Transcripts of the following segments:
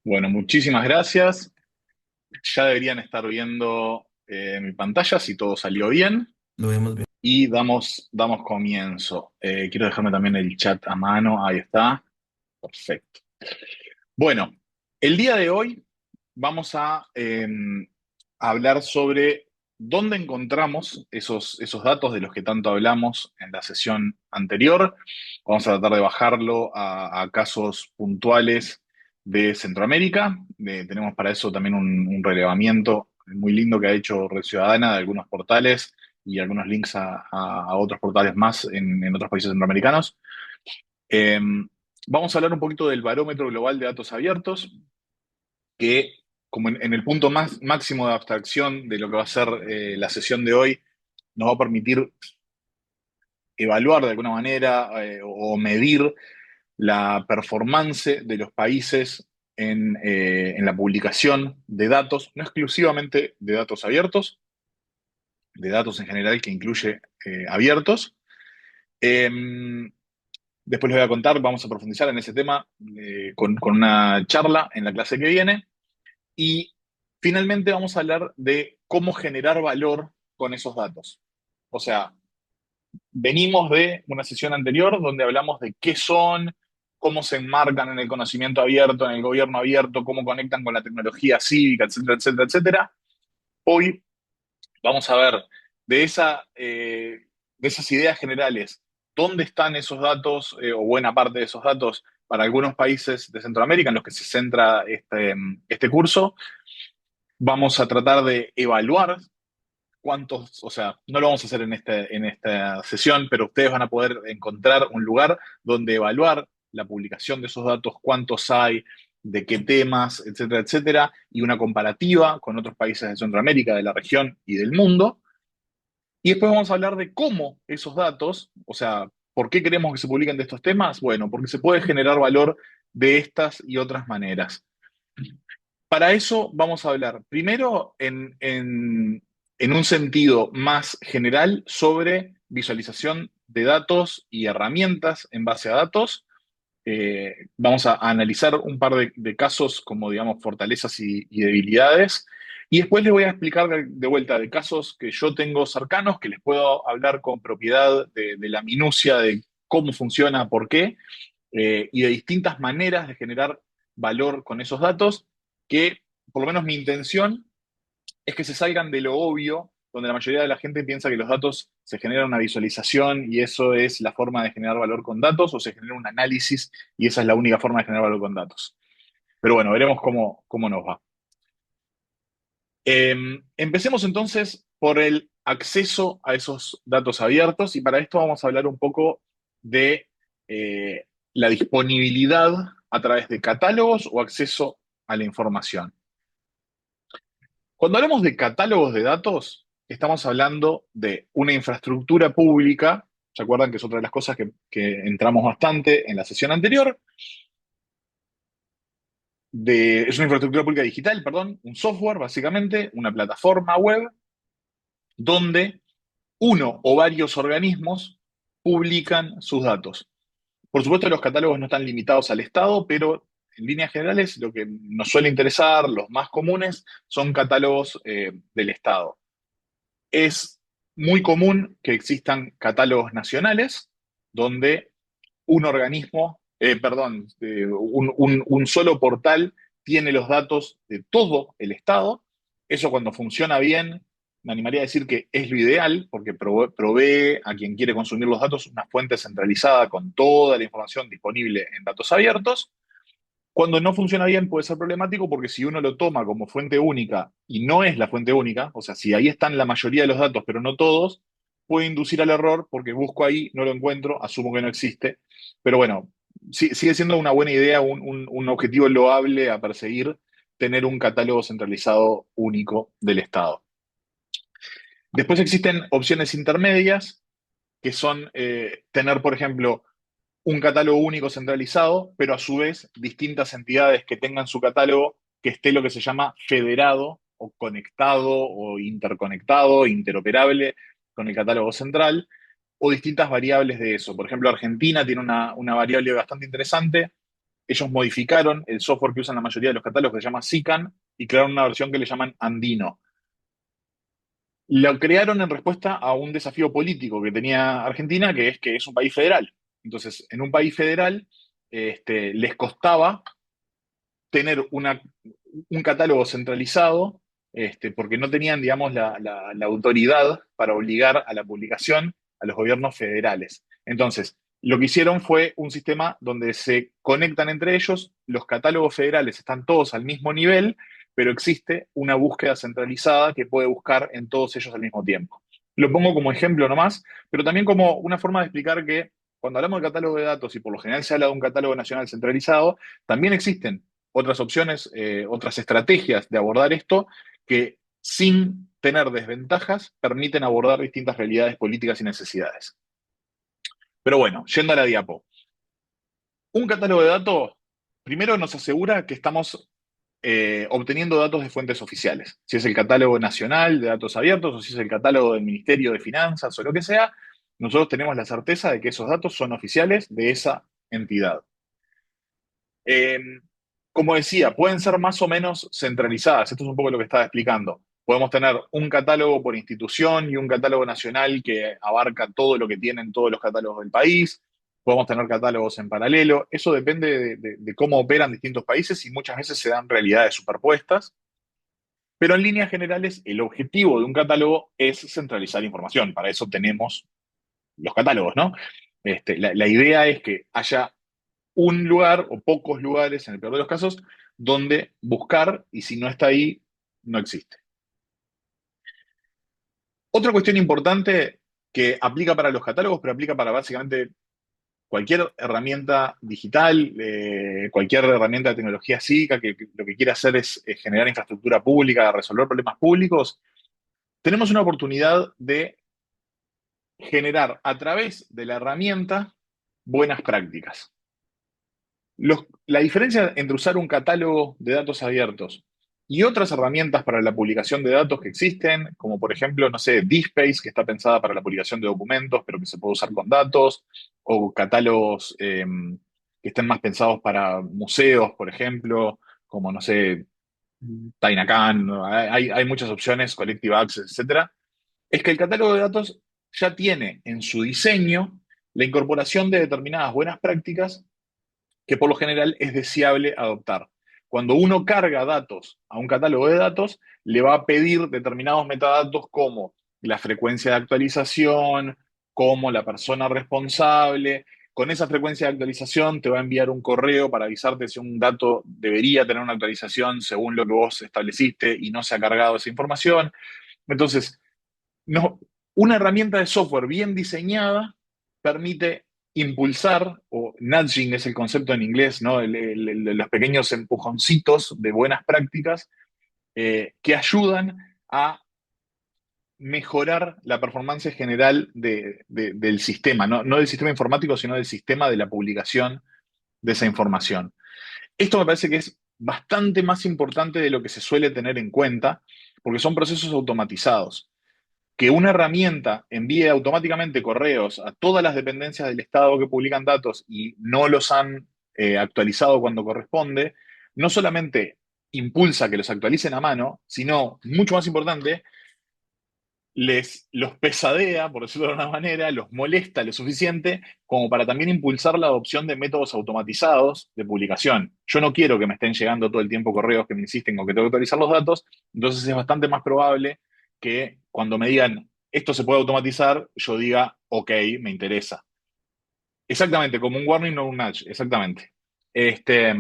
Bueno, muchísimas gracias. Ya deberían estar viendo mi pantalla si todo salió bien Lo vemos bien. y damos comienzo. Quiero dejarme también el chat a mano. Ahí está. Perfecto. Bueno, el día de hoy vamos a hablar sobre dónde encontramos esos datos de los que tanto hablamos en la sesión anterior. Vamos a tratar de bajarlo a casos puntuales de Centroamérica. Tenemos para eso también un relevamiento muy lindo que ha hecho Red Ciudadana de algunos portales y algunos links a otros portales más en otros países centroamericanos. Eh, Vamos a hablar un poquito del Barómetro Global de Datos Abiertos, que como en el punto más máximo de abstracción de lo que va a ser la sesión de hoy, nos va a permitir evaluar de alguna manera o medir la performance de los países en la publicación de datos, no exclusivamente de datos abiertos, de datos en general que incluye abiertos. Eh, Después les voy a contar, vamos a profundizar en ese tema con una charla en la clase que viene. Y finalmente vamos a hablar de cómo generar valor con esos datos. O sea, venimos de una sesión anterior donde hablamos de qué son, cómo se enmarcan en el conocimiento abierto, en el gobierno abierto, cómo conectan con la tecnología cívica, etcétera, etcétera, etcétera. Hoy vamos a ver de, de esas ideas generales, dónde están esos datos o buena parte de esos datos para algunos países de Centroamérica en los que se centra este curso. Vamos a tratar de evaluar cuántos, o sea, no lo vamos a hacer en esta sesión, pero ustedes van a poder encontrar un lugar donde evaluar la publicación de esos datos, cuántos hay, de qué temas, etcétera, etcétera, y una comparativa con otros países de Centroamérica, de la región y del mundo. Y después vamos a hablar de cómo esos datos, o sea, ¿por qué queremos que se publiquen de estos temas? Bueno, porque se puede generar valor de estas y otras maneras. Para eso vamos a hablar primero en un sentido más general sobre visualización de datos y herramientas en base a datos. Vamos a analizar un par de casos como, digamos, fortalezas y debilidades. Y después les voy a explicar de vuelta de casos que yo tengo cercanos, que les puedo hablar con propiedad de la minucia de cómo funciona, por qué, y de distintas maneras de generar valor con esos datos, que por lo menos mi intención es que se salgan de lo obvio, donde la mayoría de la gente piensa que los datos se genera una visualización y eso es la forma de generar valor con datos, o se genera un análisis y esa es la única forma de generar valor con datos. Pero bueno, veremos cómo nos va. Empecemos entonces por el acceso a esos datos abiertos y para esto vamos a hablar un poco de la disponibilidad a través de catálogos o acceso a la información. Cuando hablamos de catálogos de datos, estamos hablando de una infraestructura pública. ¿Se acuerdan que es otra de las cosas que entramos bastante en la sesión anterior? Es una infraestructura pública digital, perdón, un software básicamente, una plataforma web donde uno o varios organismos publican sus datos. Por supuesto, los catálogos no están limitados al Estado, pero en líneas generales lo que nos suele interesar, los más comunes, son catálogos del Estado. Es muy común que existan catálogos nacionales donde un organismo, perdón, un solo portal tiene los datos de todo el Estado. Eso cuando funciona bien, me animaría a decir que es lo ideal porque provee a quien quiere consumir los datos una fuente centralizada con toda la información disponible en datos abiertos. Cuando no funciona bien puede ser problemático porque si uno lo toma como fuente única y no es la fuente única, o sea, si ahí están la mayoría de los datos pero no todos, puede inducir al error porque busco ahí, no lo encuentro, asumo que no existe. Pero bueno, sigue siendo una buena idea, un objetivo loable a perseguir, tener un catálogo centralizado único del Estado. Después existen opciones intermedias que son tener, por ejemplo, un catálogo único centralizado, pero a su vez distintas entidades que tengan su catálogo que esté lo que se llama federado o conectado o interconectado, interoperable con el catálogo central, o distintas variables de eso. Por ejemplo, Argentina tiene una variable bastante interesante ellos modificaron el software que usan la mayoría de los catálogos, que se llama SICAN, y crearon una versión que le llaman Andino. Lo crearon en respuesta a un desafío político que tenía Argentina, que es un país federal. Entonces, en un país federal, les costaba tener un catálogo centralizado, porque no tenían, digamos, la autoridad para obligar a la publicación a los gobiernos federales. Entonces, lo que hicieron fue un sistema donde se conectan entre ellos, los catálogos federales están todos al mismo nivel, pero existe una búsqueda centralizada que puede buscar en todos ellos al mismo tiempo. Lo pongo como ejemplo nomás, pero también como una forma de explicar que cuando hablamos de catálogo de datos y por lo general se habla de un catálogo nacional centralizado, también existen otras opciones, otras estrategias de abordar esto que sin tener desventajas permiten abordar distintas realidades políticas y necesidades. Pero bueno, yendo a la diapo. Un catálogo de datos, primero nos asegura que estamos obteniendo datos de fuentes oficiales. Si es el catálogo nacional de datos abiertos o si es el catálogo del Ministerio de Finanzas o lo que sea, nosotros tenemos la certeza de que esos datos son oficiales de esa entidad. Eh, Como decía, pueden ser más o menos centralizadas. Esto es un poco lo que estaba explicando. Podemos tener un catálogo por institución y un catálogo nacional que abarca todo lo que tienen todos los catálogos del país. Podemos tener catálogos en paralelo. Eso depende de cómo operan distintos países y muchas veces se dan realidades superpuestas. Pero en líneas generales, el objetivo de un catálogo es centralizar información. Para eso tenemos los catálogos, ¿no? La idea es que haya un lugar o pocos lugares, en el peor de los casos, donde buscar y si no está ahí, no existe. Otra cuestión importante que aplica para los catálogos, pero aplica para básicamente cualquier herramienta digital, cualquier herramienta de tecnología psíquica que lo que quiera hacer es generar infraestructura pública, resolver problemas públicos, tenemos una oportunidad de generar a través de la herramienta buenas prácticas. La diferencia entre usar un catálogo de datos abiertos y otras herramientas para la publicación de datos que existen, como por ejemplo, no sé, DSpace, que está pensada para la publicación de documentos, pero que se puede usar con datos, o catálogos que estén más pensados para museos, por ejemplo, como, no sé, Tainacan, ¿no? Hay muchas opciones, Collective Access, etcétera. Es que el catálogo de datos ya tiene en su diseño la incorporación de determinadas buenas prácticas que por lo general es deseable adoptar. Cuando uno carga datos a un catálogo de datos, le va a pedir determinados metadatos como la frecuencia de actualización, como la persona responsable. Con esa frecuencia de actualización te va a enviar un correo para avisarte si un dato debería tener una actualización según lo que vos estableciste y no se ha cargado esa información. Entonces, no, una herramienta de software bien diseñada permite impulsar, o nudging es el concepto en inglés, ¿no? Los pequeños empujoncitos de buenas prácticas que ayudan a mejorar la performance general del sistema, ¿no? No del sistema informático, sino del sistema de la publicación de esa información. Esto me parece que es bastante más importante de lo que se suele tener en cuenta, porque son procesos automatizados que una herramienta envíe automáticamente correos a todas las dependencias del Estado que publican datos y no los han actualizado cuando corresponde, no solamente impulsa que los actualicen a mano, sino, mucho más importante, los pesadea, por decirlo de alguna manera, los molesta lo suficiente como para también impulsar la adopción de métodos automatizados de publicación. Yo no quiero que me estén llegando todo el tiempo correos que me insisten con que tengo que actualizar los datos, entonces es bastante más probable que cuando me digan esto se puede automatizar, yo diga, ok, me interesa. Exactamente, como un warning, no un nudge, exactamente. Este,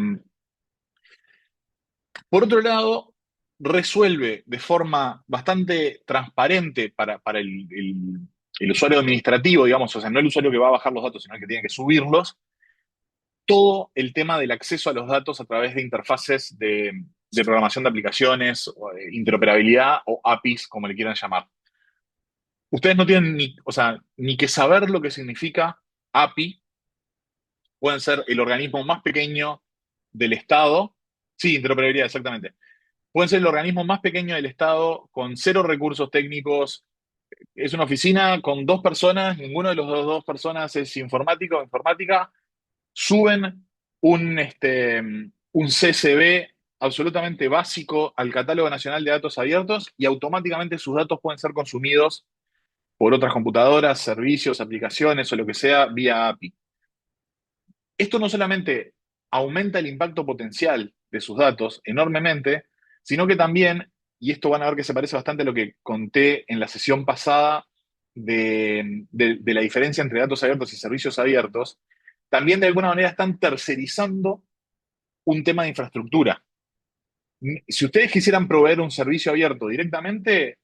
por otro lado, resuelve de forma bastante transparente para el usuario administrativo, digamos, o sea, no el usuario que va a bajar los datos, sino el que tiene que subirlos, todo el tema del acceso a los datos a través de interfaces de programación de aplicaciones, o de interoperabilidad o APIs, como le quieran llamar. Ustedes no tienen ni, o sea, ni que saber lo que significa API, pueden ser el organismo más pequeño del Estado. Sí, interoperabilidad, exactamente. Pueden ser el organismo más pequeño del Estado con cero recursos técnicos. Es una oficina con dos personas, ninguno de los dos personas es informático o informática. Suben un CSV absolutamente básico al Catálogo Nacional de Datos Abiertos y automáticamente sus datos pueden ser consumidos por otras computadoras, servicios, aplicaciones o lo que sea vía API. Esto no solamente aumenta el impacto potencial de sus datos enormemente, sino que también, y esto van a ver que se parece bastante a lo que conté en la sesión pasada de la diferencia entre datos abiertos y servicios abiertos, también de alguna manera están tercerizando un tema de infraestructura. Si ustedes quisieran proveer un servicio abierto directamente,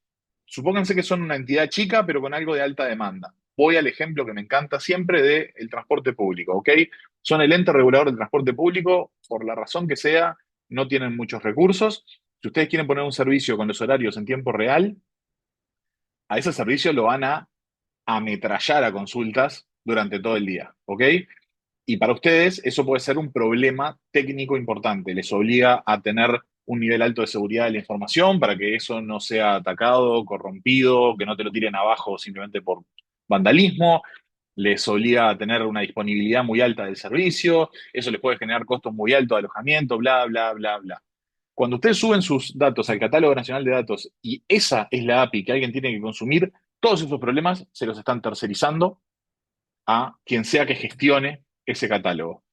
supónganse que son una entidad chica, pero con algo de alta demanda. Voy al ejemplo que me encanta siempre del transporte público, ¿ok? Son el ente regulador del transporte público, por la razón que sea, no tienen muchos recursos. Si ustedes quieren poner un servicio con los horarios en tiempo real, a ese servicio lo van a ametrallar a consultas durante todo el día, ¿ok? Y para ustedes eso puede ser un problema técnico importante. Les obliga a tener un nivel alto de seguridad de la información para que eso no sea atacado, corrompido, que no te lo tiren abajo simplemente por vandalismo. Les obliga a tener una disponibilidad muy alta del servicio. Eso les puede generar costos muy altos de alojamiento, bla, bla, bla, bla. Cuando ustedes suben sus datos al Catálogo Nacional de Datos y esa es la API que alguien tiene que consumir, todos esos problemas se los están tercerizando a quien sea que gestione ese catálogo.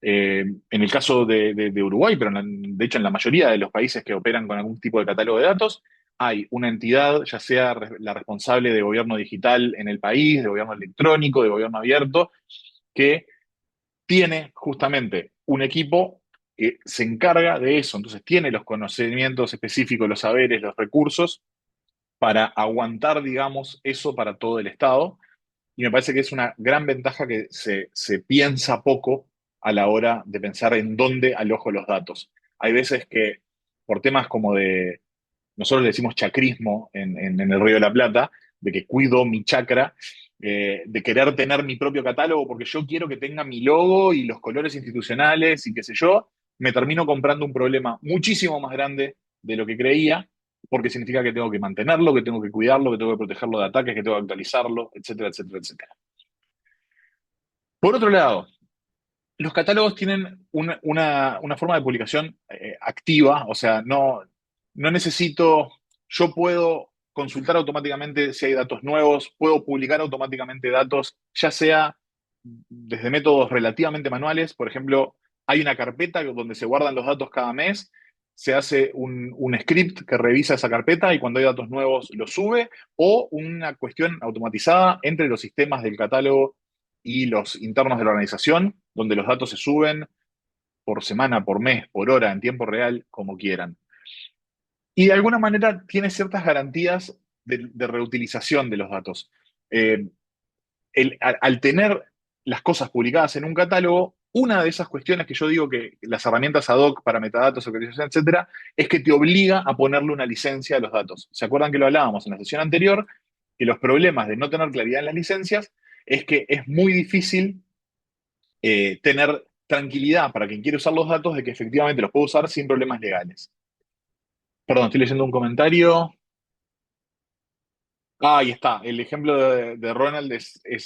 En el caso de Uruguay, pero de hecho en la mayoría de los países que operan con algún tipo de catálogo de datos, hay una entidad, ya sea la responsable de gobierno digital en el país, de gobierno electrónico, de gobierno abierto, que tiene justamente un equipo que se encarga de eso. Entonces tiene los conocimientos específicos, los saberes, los recursos para aguantar, digamos, eso para todo el Estado. Y me parece que es una gran ventaja que se piensa poco a la hora de pensar en dónde alojo los datos. Hay veces que por temas como nosotros le decimos chacrismo en el Río de la Plata, de que cuido mi chacra, de querer tener mi propio catálogo porque yo quiero que tenga mi logo y los colores institucionales y qué sé yo, me termino comprando un problema muchísimo más grande de lo que creía, porque significa que tengo que mantenerlo, que tengo que cuidarlo, que tengo que protegerlo de ataques, que tengo que actualizarlo, etcétera, etcétera, etcétera. Por otro lado, los catálogos tienen una forma de publicación activa, o sea, no necesito, yo puedo consultar automáticamente si hay datos nuevos, puedo publicar automáticamente datos, ya sea desde métodos relativamente manuales, por ejemplo, hay una carpeta donde se guardan los datos cada mes, se hace un script que revisa esa carpeta y cuando hay datos nuevos los sube, o una cuestión automatizada entre los sistemas del catálogo y los internos de la organización, donde los datos se suben por semana, por mes, por hora, en tiempo real, como quieran. Y de alguna manera tiene ciertas garantías de reutilización de los datos. Eh, al tener las cosas publicadas en un catálogo, una de esas cuestiones que yo digo que las herramientas ad hoc para metadatos, organización, etcétera, es que te obliga a ponerle una licencia a los datos. ¿Se acuerdan que lo hablábamos en la sesión anterior? Que los problemas de no tener claridad en las licencias es que es muy difícil tener tranquilidad para quien quiere usar los datos de que efectivamente los puede usar sin problemas legales. Perdón, estoy leyendo un comentario. Ah, ahí está. El ejemplo de Ronald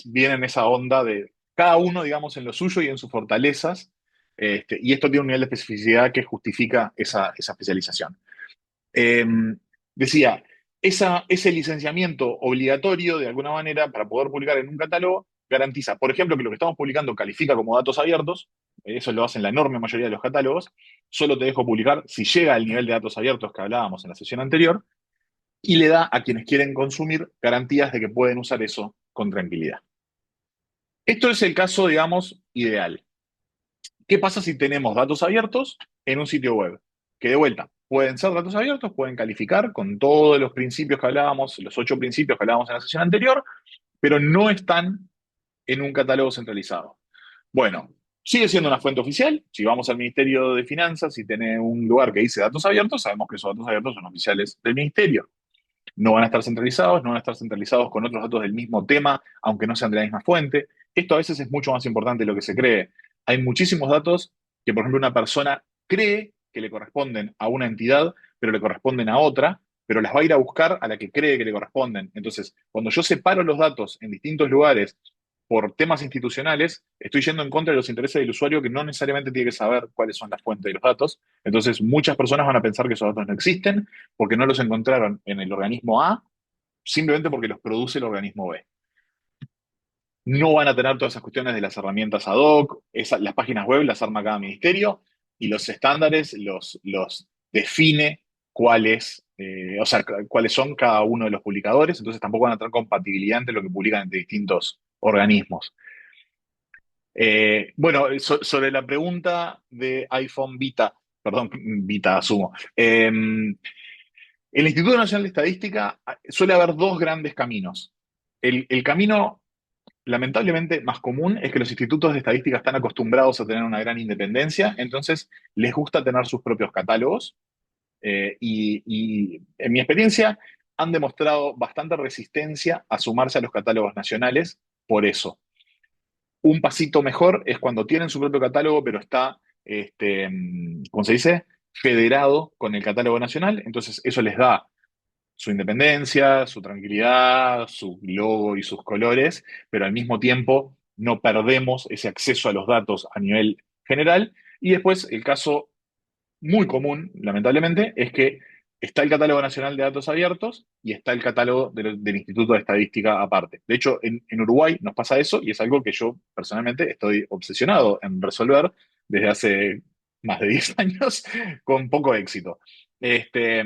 bien en esa onda de cada uno, digamos, en lo suyo y en sus fortalezas. Y esto tiene un nivel de especificidad que justifica esa especialización. Eh, Decía, ese licenciamiento obligatorio, de alguna manera, para poder publicar en un catálogo, garantiza, por ejemplo, que lo que estamos publicando califica como datos abiertos, eso lo hacen la enorme mayoría de los catálogos, solo te dejo publicar si llega al nivel de datos abiertos que hablábamos en la sesión anterior, y le da a quienes quieren consumir garantías de que pueden usar eso con tranquilidad. Esto es el caso, digamos, ideal. ¿Qué pasa si tenemos datos abiertos en un sitio web? Que de vuelta, pueden ser datos abiertos, pueden calificar con todos los principios que hablábamos, los 8 principios que hablábamos en la sesión anterior, pero no están en un catálogo centralizado. Bueno, sigue siendo una fuente oficial. Si vamos al Ministerio de Finanzas y tiene un lugar que dice datos abiertos, sabemos que esos datos abiertos son oficiales del ministerio. No van a estar centralizados, no van a estar centralizados con otros datos del mismo tema, aunque no sean de la misma fuente. Esto a veces es mucho más importante de lo que se cree. Hay muchísimos datos que, por ejemplo, una persona cree que le corresponden a una entidad, pero le corresponden a otra, pero las va a ir a buscar a la que cree que le corresponden. Entonces, cuando yo separo los datos en distintos lugares por temas institucionales, estoy yendo en contra de los intereses del usuario que no necesariamente tiene que saber cuáles son las fuentes de los datos. Entonces, muchas personas van a pensar que esos datos no existen porque no los encontraron en el organismo A, simplemente porque los produce el organismo B. No van a tener todas esas cuestiones de las herramientas ad hoc, las páginas web las arma cada ministerio y los estándares los define cuáles son cada uno de los publicadores, entonces tampoco van a tener compatibilidad entre lo que publican entre distintos organismos. Bueno, sobre la pregunta de iPhone Vita, perdón, Vita asumo. El Instituto Nacional de Estadística suele haber dos grandes caminos. El camino lamentablemente más común es que los institutos de estadística están acostumbrados a tener una gran independencia, entonces les gusta tener sus propios catálogos y en mi experiencia han demostrado bastante resistencia a sumarse a los catálogos nacionales por eso. Un pasito mejor es cuando tienen su propio catálogo, pero está, ¿cómo se dice? Federado con el catálogo nacional, entonces eso les da su independencia, su tranquilidad, su logo y sus colores, pero al mismo tiempo no perdemos ese acceso a los datos a nivel general. Y después el caso muy común, lamentablemente, es que está el Catálogo Nacional de Datos Abiertos y está el catálogo del Instituto de Estadística aparte. De hecho, en Uruguay nos pasa eso y es algo que yo personalmente estoy obsesionado en resolver desde hace más de 10 años con poco éxito. Este,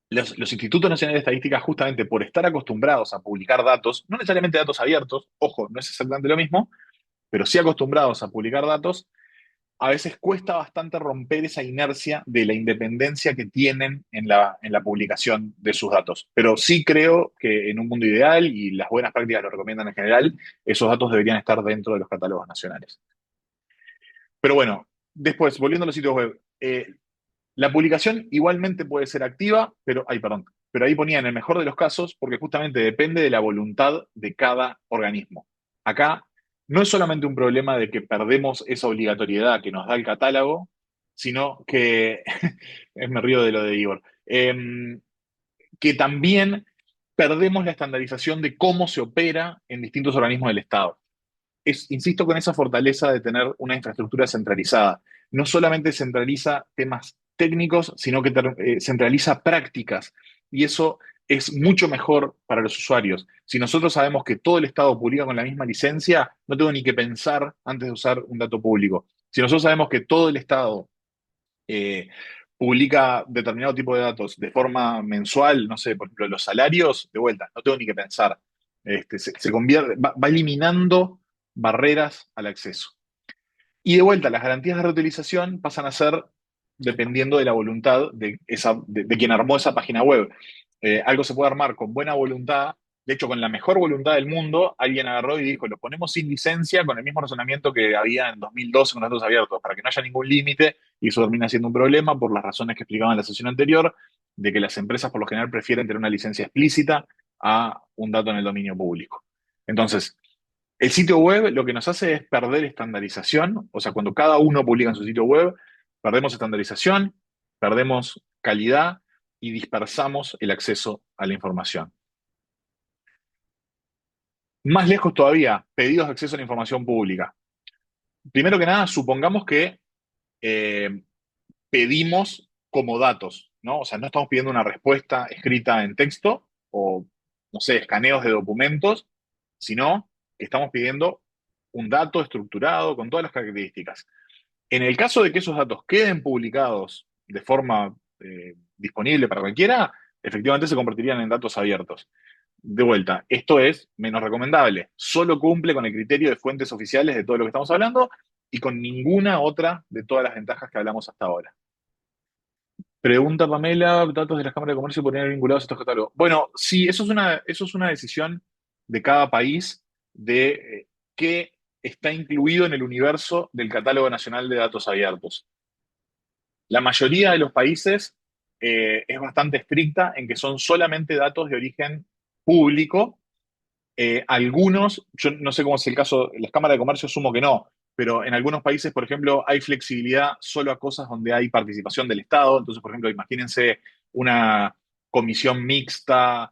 los institutos nacionales de estadística, justamente por estar acostumbrados a publicar datos, no necesariamente datos abiertos, ojo, no es exactamente lo mismo, pero sí acostumbrados a publicar datos, a veces cuesta bastante romper esa inercia de la independencia que tienen en la publicación de sus datos. Pero sí creo que en un mundo ideal, y las buenas prácticas lo recomiendan en general, esos datos deberían estar dentro de los catálogos nacionales. Pero bueno, después, volviendo a los sitios web, la publicación igualmente puede ser activa, pero, ay, perdón, pero ahí ponía en el mejor de los casos, porque justamente depende de la voluntad de cada organismo. Acá no es solamente un problema de que perdemos esa obligatoriedad que nos da el catálogo, sino que, me río de lo de Igor, que también perdemos la estandarización de cómo se opera en distintos organismos del Estado. Insisto con esa fortaleza de tener una infraestructura centralizada. No solamente centraliza temas técnicos, sino que centraliza prácticas. Y eso es mucho mejor para los usuarios. Si nosotros sabemos que todo el Estado publica con la misma licencia, no tengo ni que pensar antes de usar un dato público. Si nosotros sabemos que todo el Estado eh, publica determinado tipo de datos de forma mensual, no sé, por ejemplo, los salarios, de vuelta, no tengo ni que pensar. Se convierte, va eliminando barreras al acceso. Y de vuelta, las garantías de reutilización pasan a ser dependiendo de la voluntad de quien armó esa página web. Algo se puede armar con buena voluntad, de hecho, con la mejor voluntad del mundo, alguien agarró y dijo, lo ponemos sin licencia con el mismo razonamiento que había en 2012 con los datos abiertos, para que no haya ningún límite, y eso termina siendo un problema por las razones que explicaba en la sesión anterior, de que las empresas por lo general prefieren tener una licencia explícita a un dato en el dominio público. Entonces, el sitio web lo que nos hace es perder estandarización, o sea, cuando cada uno publica en su sitio web, perdemos estandarización, perdemos calidad y dispersamos el acceso a la información. Más lejos todavía, pedidos de acceso a la información pública. Primero que nada, supongamos que eh, pedimos como datos, ¿no? O sea, no estamos pidiendo una respuesta escrita en texto o, no sé, escaneos de documentos, sino que estamos pidiendo un dato estructurado con todas las características. En el caso de que esos datos queden publicados de forma disponible para cualquiera, efectivamente se convertirían en datos abiertos. De vuelta, esto es menos recomendable. Solo cumple con el criterio de fuentes oficiales de todo lo que estamos hablando y con ninguna otra de todas las ventajas que hablamos hasta ahora. Pregunta Pamela, datos de las cámaras de comercio podrían ir vinculados a estos catálogos. Bueno, sí, eso es una decisión de cada país de qué está incluido en el universo del Catálogo Nacional de Datos Abiertos. La mayoría de los países es bastante estricta en que son solamente datos de origen público. Algunos, yo no sé cómo es el caso, las cámaras de comercio sumo que no, pero en algunos países, por ejemplo, hay flexibilidad solo a cosas donde hay participación del Estado. Entonces, por ejemplo, imagínense una comisión mixta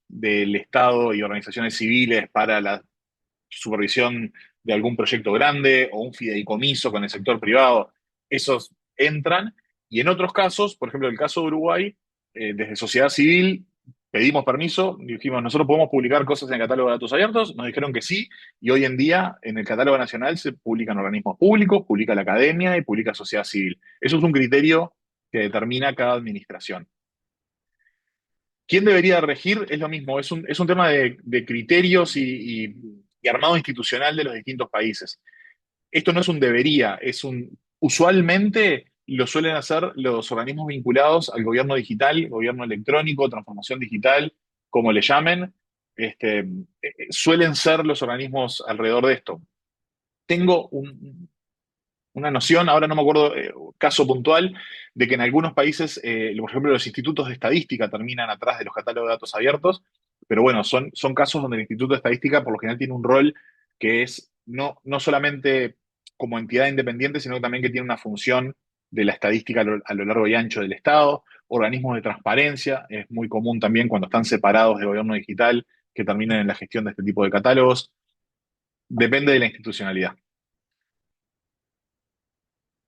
del Estado y organizaciones civiles para supervisión de algún proyecto grande o un fideicomiso con el sector privado, esos entran. Y en otros casos, por ejemplo, el caso de Uruguay, desde sociedad civil pedimos permiso, dijimos, nosotros podemos publicar cosas en el catálogo de datos abiertos, nos dijeron que sí, y hoy en día en el catálogo nacional se publican organismos públicos, publica la academia y publica sociedad civil. Eso es un criterio que determina cada administración. ¿Quién debería regir? Es lo mismo, es un tema de criterios y armado institucional de los distintos países. Esto no es un debería, usualmente lo suelen hacer los organismos vinculados al gobierno digital, gobierno electrónico, transformación digital, como le llamen, suelen ser los organismos alrededor de esto. Tengo una noción, ahora no me acuerdo, caso puntual, de que en algunos países, por ejemplo, los institutos de estadística terminan atrás de los catálogos de datos abiertos, pero bueno, son casos donde el Instituto de Estadística por lo general tiene un rol que es no solamente como entidad independiente, sino también que tiene una función de la estadística a lo largo y ancho del Estado, organismos de transparencia, es muy común también cuando están separados del gobierno digital que terminen en la gestión de este tipo de catálogos, depende de la institucionalidad.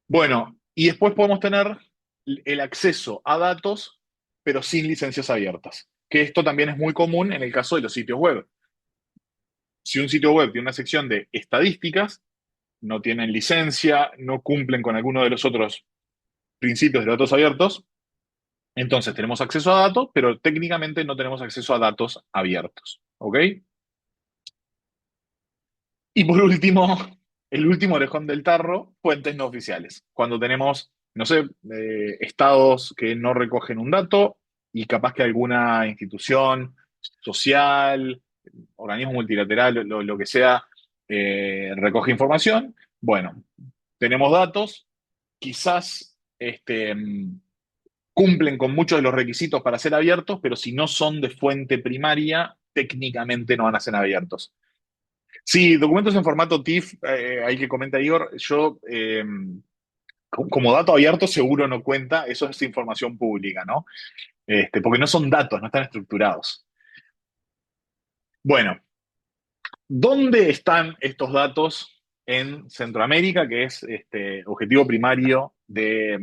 Bueno, y después podemos tener el acceso a datos, pero sin licencias abiertas, que esto también es muy común en el caso de los sitios web. Si un sitio web tiene una sección de estadísticas, no tienen licencia, no cumplen con alguno de los otros principios de datos abiertos, entonces tenemos acceso a datos, pero técnicamente no tenemos acceso a datos abiertos. ¿Ok? Y por último, el último orejón del tarro, fuentes no oficiales. Cuando tenemos, no sé, estados que no recogen un dato y capaz que alguna institución social, organismo multilateral, lo que sea, recoge información. Bueno, tenemos datos, quizás cumplen con muchos de los requisitos para ser abiertos, pero si no son de fuente primaria, técnicamente no van a ser abiertos. Sí, documentos en formato TIFF, ahí que comenta Igor, yo como dato abierto seguro no cuenta, eso es información pública, ¿no? Porque no son datos, no están estructurados. Bueno, ¿dónde están estos datos en Centroamérica, que es objetivo primario de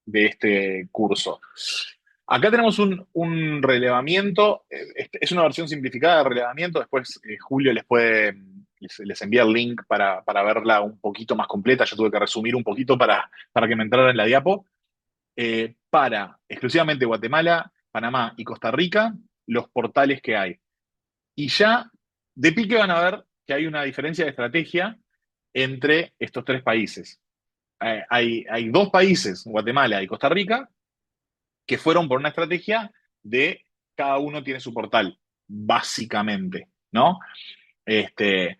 este curso? Acá tenemos un relevamiento, es una versión simplificada de relevamiento, después Julio les envía el link para verla un poquito más completa, yo tuve que resumir un poquito para que me entrara en la diapo, para exclusivamente Guatemala, Panamá y Costa Rica, los portales que hay. Y ya de pique van a ver que hay una diferencia de estrategia entre estos tres países. Hay dos países, Guatemala y Costa Rica, que fueron por una estrategia de cada uno tiene su portal, básicamente, ¿no? Este,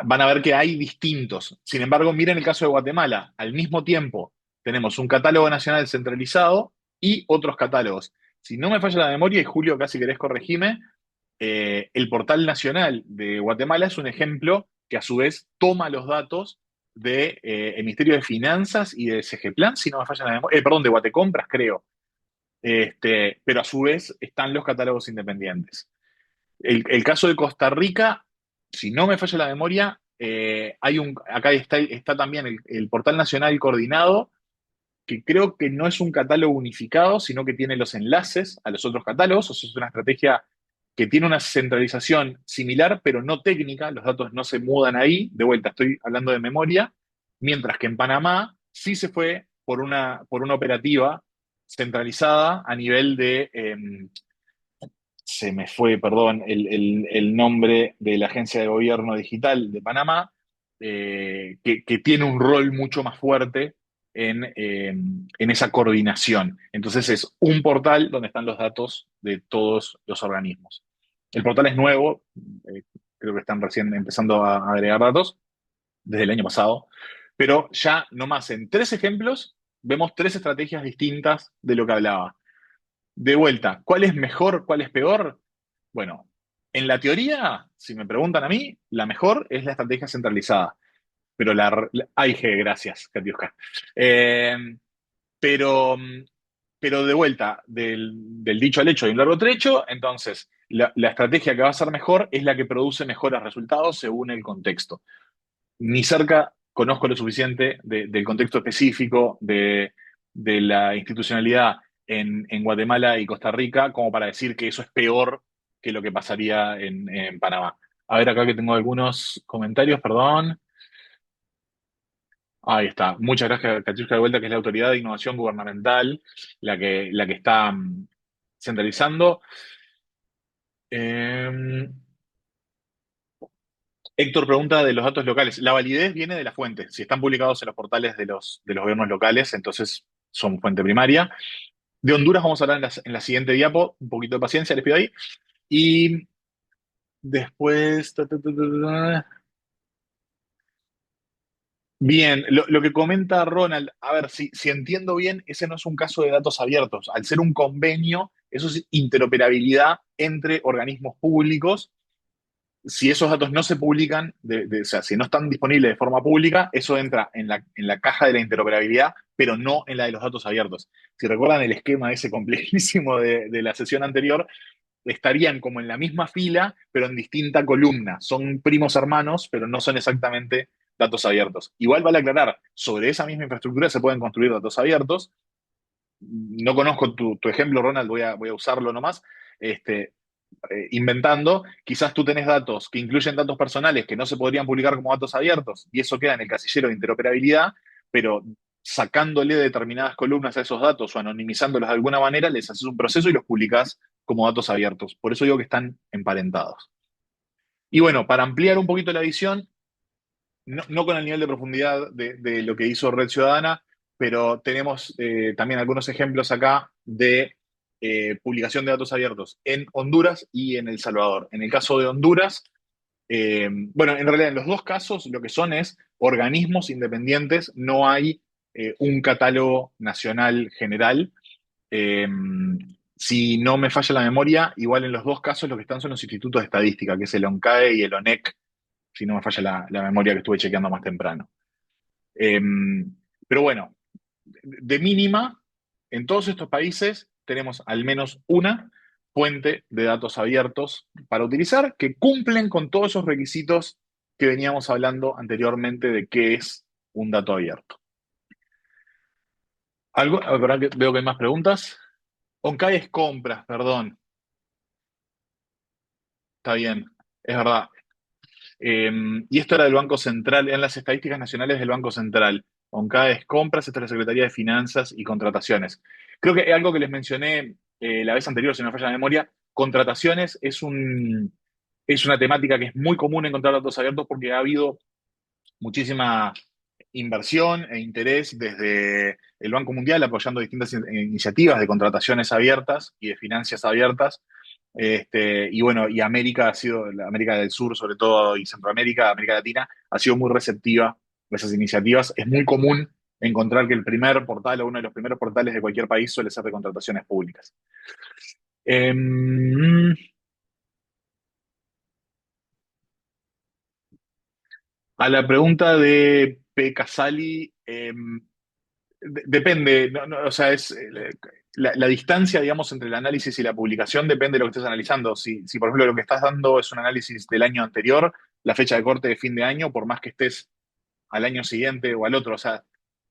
Van a ver que hay distintos. Sin embargo, miren el caso de Guatemala. Al mismo tiempo, tenemos un catálogo nacional centralizado y otros catálogos. Si no me falla la memoria, y Julio, casi querés corregime, el portal nacional de Guatemala es un ejemplo que a su vez toma los datos de el Ministerio de Finanzas y de SGPlan, si no me falla la memoria, perdón, de Guatecompras, creo. Pero a su vez están los catálogos independientes. El caso de Costa Rica, si no me falla la memoria, acá está también el portal nacional coordinado, que creo que no es un catálogo unificado, sino que tiene los enlaces a los otros catálogos. O sea, es una estrategia que tiene una centralización similar, pero no técnica. Los datos no se mudan ahí. De vuelta, estoy hablando de memoria. Mientras que en Panamá sí se fue por una operativa centralizada a nivel se me fue, perdón, el nombre de la Agencia de Gobierno Digital de Panamá, que tiene un rol mucho más fuerte en esa coordinación. Entonces es un portal donde están los datos de todos los organismos. El portal es nuevo, creo que están recién empezando a agregar datos desde el año pasado, pero ya nomás en tres ejemplos vemos tres estrategias distintas de lo que hablaba. De vuelta, ¿cuál es mejor, cuál es peor? Bueno, en la teoría, si me preguntan a mí, la mejor es la estrategia centralizada. Pero ay, gracias, Katiuska. Eh, pero, pero de vuelta, del dicho al hecho hay un largo trecho, entonces la estrategia que va a ser mejor es la que produce mejores resultados según el contexto. Ni cerca conozco lo suficiente del contexto específico de la institucionalidad en Guatemala y Costa Rica como para decir que eso es peor que lo que pasaría en Panamá. A ver, acá que tengo algunos comentarios, perdón. Ahí está. Muchas gracias, Katiuska, de vuelta, que es la Autoridad de Innovación Gubernamental, la que está centralizando. Eh, Héctor pregunta de los datos locales. La validez viene de la fuente. Si están publicados en los portales de los gobiernos locales, entonces son fuente primaria. De Honduras vamos a hablar en la siguiente diapo. Un poquito de paciencia, les pido ahí. Y después. Bien, lo que comenta Ronald, a ver, si entiendo bien, ese no es un caso de datos abiertos. Al ser un convenio, eso es interoperabilidad entre organismos públicos. Si esos datos no se publican, o sea, si no están disponibles de forma pública, eso entra en la caja de la interoperabilidad, pero no en la de los datos abiertos. Si recuerdan el esquema ese complejísimo de la sesión anterior, estarían como en la misma fila, pero en distinta columna. Son primos hermanos, pero no son exactamente datos abiertos. Igual vale aclarar, sobre esa misma infraestructura se pueden construir datos abiertos. No conozco tu ejemplo, Ronald, voy a usarlo nomás. Este, inventando, quizás tú tenés datos que incluyen datos personales que no se podrían publicar como datos abiertos y eso queda en el casillero de interoperabilidad, pero sacándole determinadas columnas a esos datos o anonimizándolos de alguna manera, les haces un proceso y los publicás como datos abiertos. Por eso digo que están emparentados. Y bueno, para ampliar un poquito la visión, no con el nivel de profundidad de lo que hizo Red Ciudadana, pero tenemos también algunos ejemplos acá de publicación de datos abiertos en Honduras y en El Salvador. En el caso de Honduras, bueno, en realidad en los dos casos lo que son es organismos independientes, no hay un catálogo nacional general. Eh, si no me falla la memoria, igual en los dos casos lo que están son los institutos de estadística, que es el ONCAE y el ONEC, si no me falla la memoria que estuve chequeando más temprano. Eh, pero bueno, de mínima, en todos estos países tenemos al menos una fuente de datos abiertos para utilizar que cumplen con todos esos requisitos que veníamos hablando anteriormente de qué es un dato abierto. ¿Algo? A ver, veo que hay más preguntas. OnCAE es compras, perdón. Está bien, es verdad. Eh, y esto era del Banco Central, en las estadísticas nacionales del Banco Central. OnCAE es compras, esto es la Secretaría de Finanzas y Contrataciones. Creo que algo que les mencioné la vez anterior, si no me falla la memoria, contrataciones es una temática que es muy común encontrar datos abiertos porque ha habido muchísima inversión e interés desde el Banco Mundial apoyando distintas iniciativas de contrataciones abiertas y de finanzas abiertas. Y bueno, y América ha sido, la América del Sur sobre todo, y Centroamérica, América Latina, ha sido muy receptiva a esas iniciativas. Es muy común encontrar que el primer portal o uno de los primeros portales de cualquier país suele ser de contrataciones públicas. Eh, a la pregunta de P. Casali, depende, o sea, la distancia, digamos, entre el análisis y la publicación depende de lo que estés analizando. Si, por ejemplo, lo que estás dando es un análisis del año anterior, la fecha de corte de fin de año, por más que estés al año siguiente o al otro, o sea,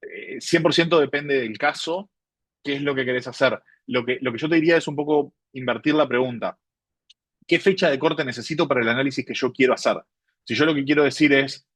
100% depende del caso, qué es lo que querés hacer. Lo que yo te diría es un poco invertir la pregunta. ¿Qué fecha de corte necesito para el análisis que yo quiero hacer? Si yo lo que quiero decir es,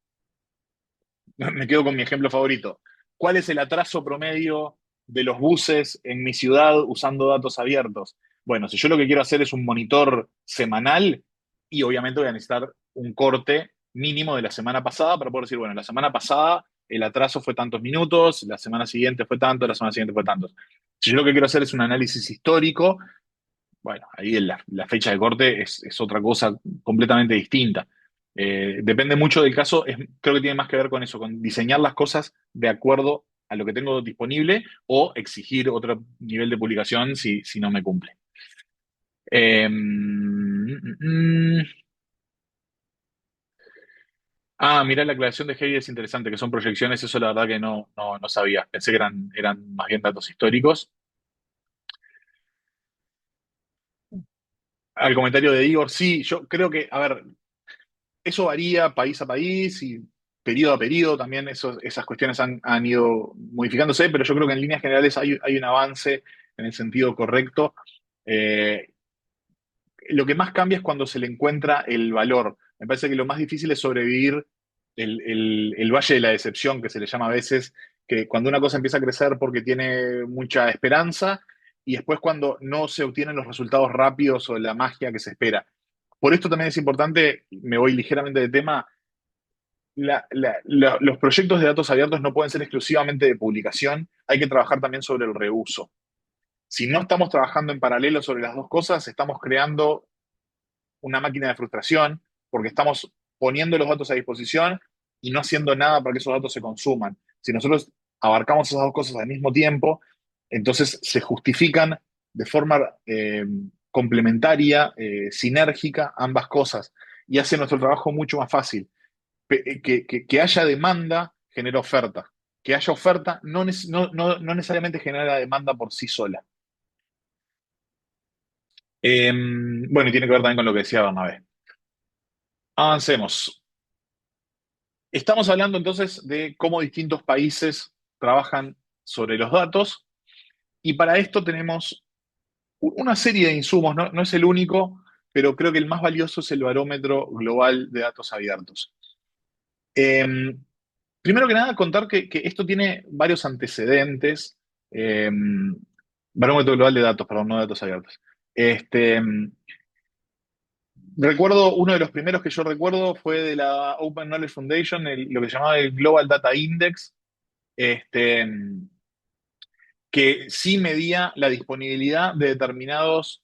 me quedo con mi ejemplo favorito. ¿Cuál es el atraso promedio de los buses en mi ciudad usando datos abiertos? Bueno, si yo lo que quiero hacer es un monitor semanal, y obviamente voy a necesitar un corte mínimo de la semana pasada para poder decir, bueno, la semana pasada el atraso fue tantos minutos, la semana siguiente fue tanto, la semana siguiente fue tantos. Si yo lo que quiero hacer es un análisis histórico, bueno, ahí la fecha de corte es otra cosa completamente distinta. Depende mucho del caso, creo que tiene más que ver con eso, con diseñar las cosas de acuerdo a lo que tengo disponible o exigir otro nivel de publicación si no me cumple. Mirá, la aclaración de Heidi es interesante, que son proyecciones, eso la verdad que no sabía. Pensé que eran más bien datos históricos. al comentario de Igor, sí, yo creo que, a ver, eso varía país a país y periodo a periodo, también esas cuestiones han ido modificándose, pero yo creo que en líneas generales hay un avance en el sentido correcto. Eh, lo que más cambia es cuando se le encuentra el valor. Me parece que lo más difícil es sobrevivir el valle de la decepción, que se le llama a veces, que cuando una cosa empieza a crecer porque tiene mucha esperanza y después cuando no se obtienen los resultados rápidos o la magia que se espera. Por esto también es importante, me voy ligeramente de tema, los proyectos de datos abiertos no pueden ser exclusivamente de publicación, hay que trabajar también sobre el reuso. Si no estamos trabajando en paralelo sobre las dos cosas, estamos creando una máquina de frustración porque estamos poniendo los datos a disposición y no haciendo nada para que esos datos se consuman. Si nosotros abarcamos esas dos cosas al mismo tiempo, entonces se justifican de forma complementaria, sinérgica, ambas cosas y hace nuestro trabajo mucho más fácil. Que haya demanda genera oferta. Que haya oferta no necesariamente genera demanda por sí sola. Bueno, y tiene que ver también con lo que decía Bernabé. Avancemos. Estamos hablando entonces de cómo distintos países trabajan sobre los datos y para esto tenemos una serie de insumos, no es el único, pero creo que el más valioso es el Barómetro Global de Datos Abiertos. Eh, Primero que nada, contar que esto tiene varios antecedentes. Eh, Barómetro Global de Datos, perdón, no de datos abiertos. Este, recuerdo, uno de los primeros que yo recuerdo fue de la Open Knowledge Foundation, lo que se llamaba el Global Data Index, este, que sí medía la disponibilidad de determinados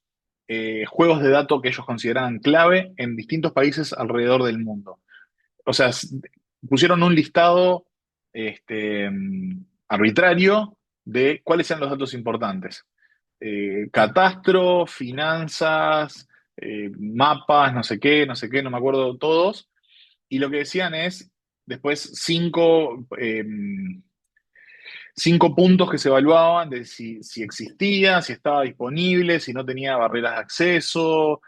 juegos de datos que ellos consideraban clave en distintos países alrededor del mundo. O sea, pusieron un listado arbitrario de cuáles eran los datos importantes. Catastro, finanzas, mapas, no sé qué, no sé qué, no me acuerdo todos. Y lo que decían es después cinco puntos que se evaluaban de si existía, si estaba disponible, si no tenía barreras de acceso,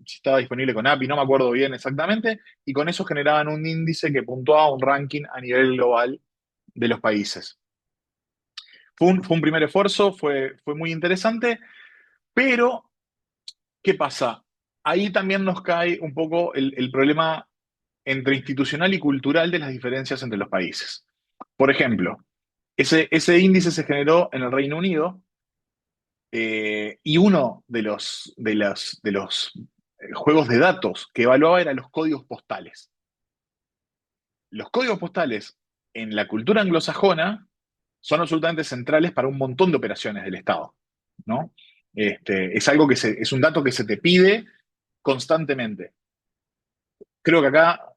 si estaba disponible con API, no me acuerdo bien exactamente, y con eso generaban un índice que puntuaba un ranking a nivel global de los países. Fue un primer esfuerzo, fue muy interesante, pero ¿qué pasa? Ahí también nos cae un poco el problema entre institucional y cultural de las diferencias entre los países. Por ejemplo, ese índice se generó en el Reino Unido y uno de los juegos de datos que evaluaba eran los códigos postales. Los códigos postales en la cultura anglosajona son absolutamente centrales para un montón de operaciones del Estado, ¿no? Es algo es un dato que se te pide constantemente. Creo que acá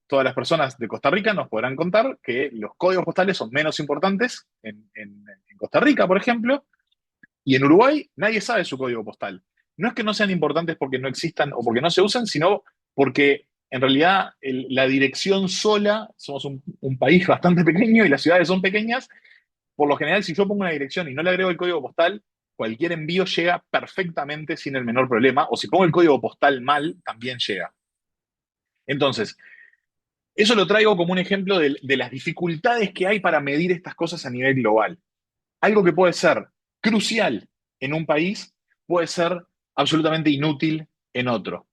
todas las personas de Costa Rica nos podrán contar que los códigos postales son menos importantes en Costa Rica, por ejemplo, y en Uruguay nadie sabe su código postal. No es que no sean importantes porque no existan o porque no se usan, sino porque en realidad la dirección sola, somos un país bastante pequeño y las ciudades son pequeñas, por lo general si yo pongo una dirección y no le agrego el código postal, cualquier envío llega perfectamente sin el menor problema, o si pongo el código postal mal, también llega. Entonces, eso lo traigo como un ejemplo de las dificultades que hay para medir estas cosas a nivel global. Algo que puede ser crucial en un país puede ser absolutamente inútil en otro.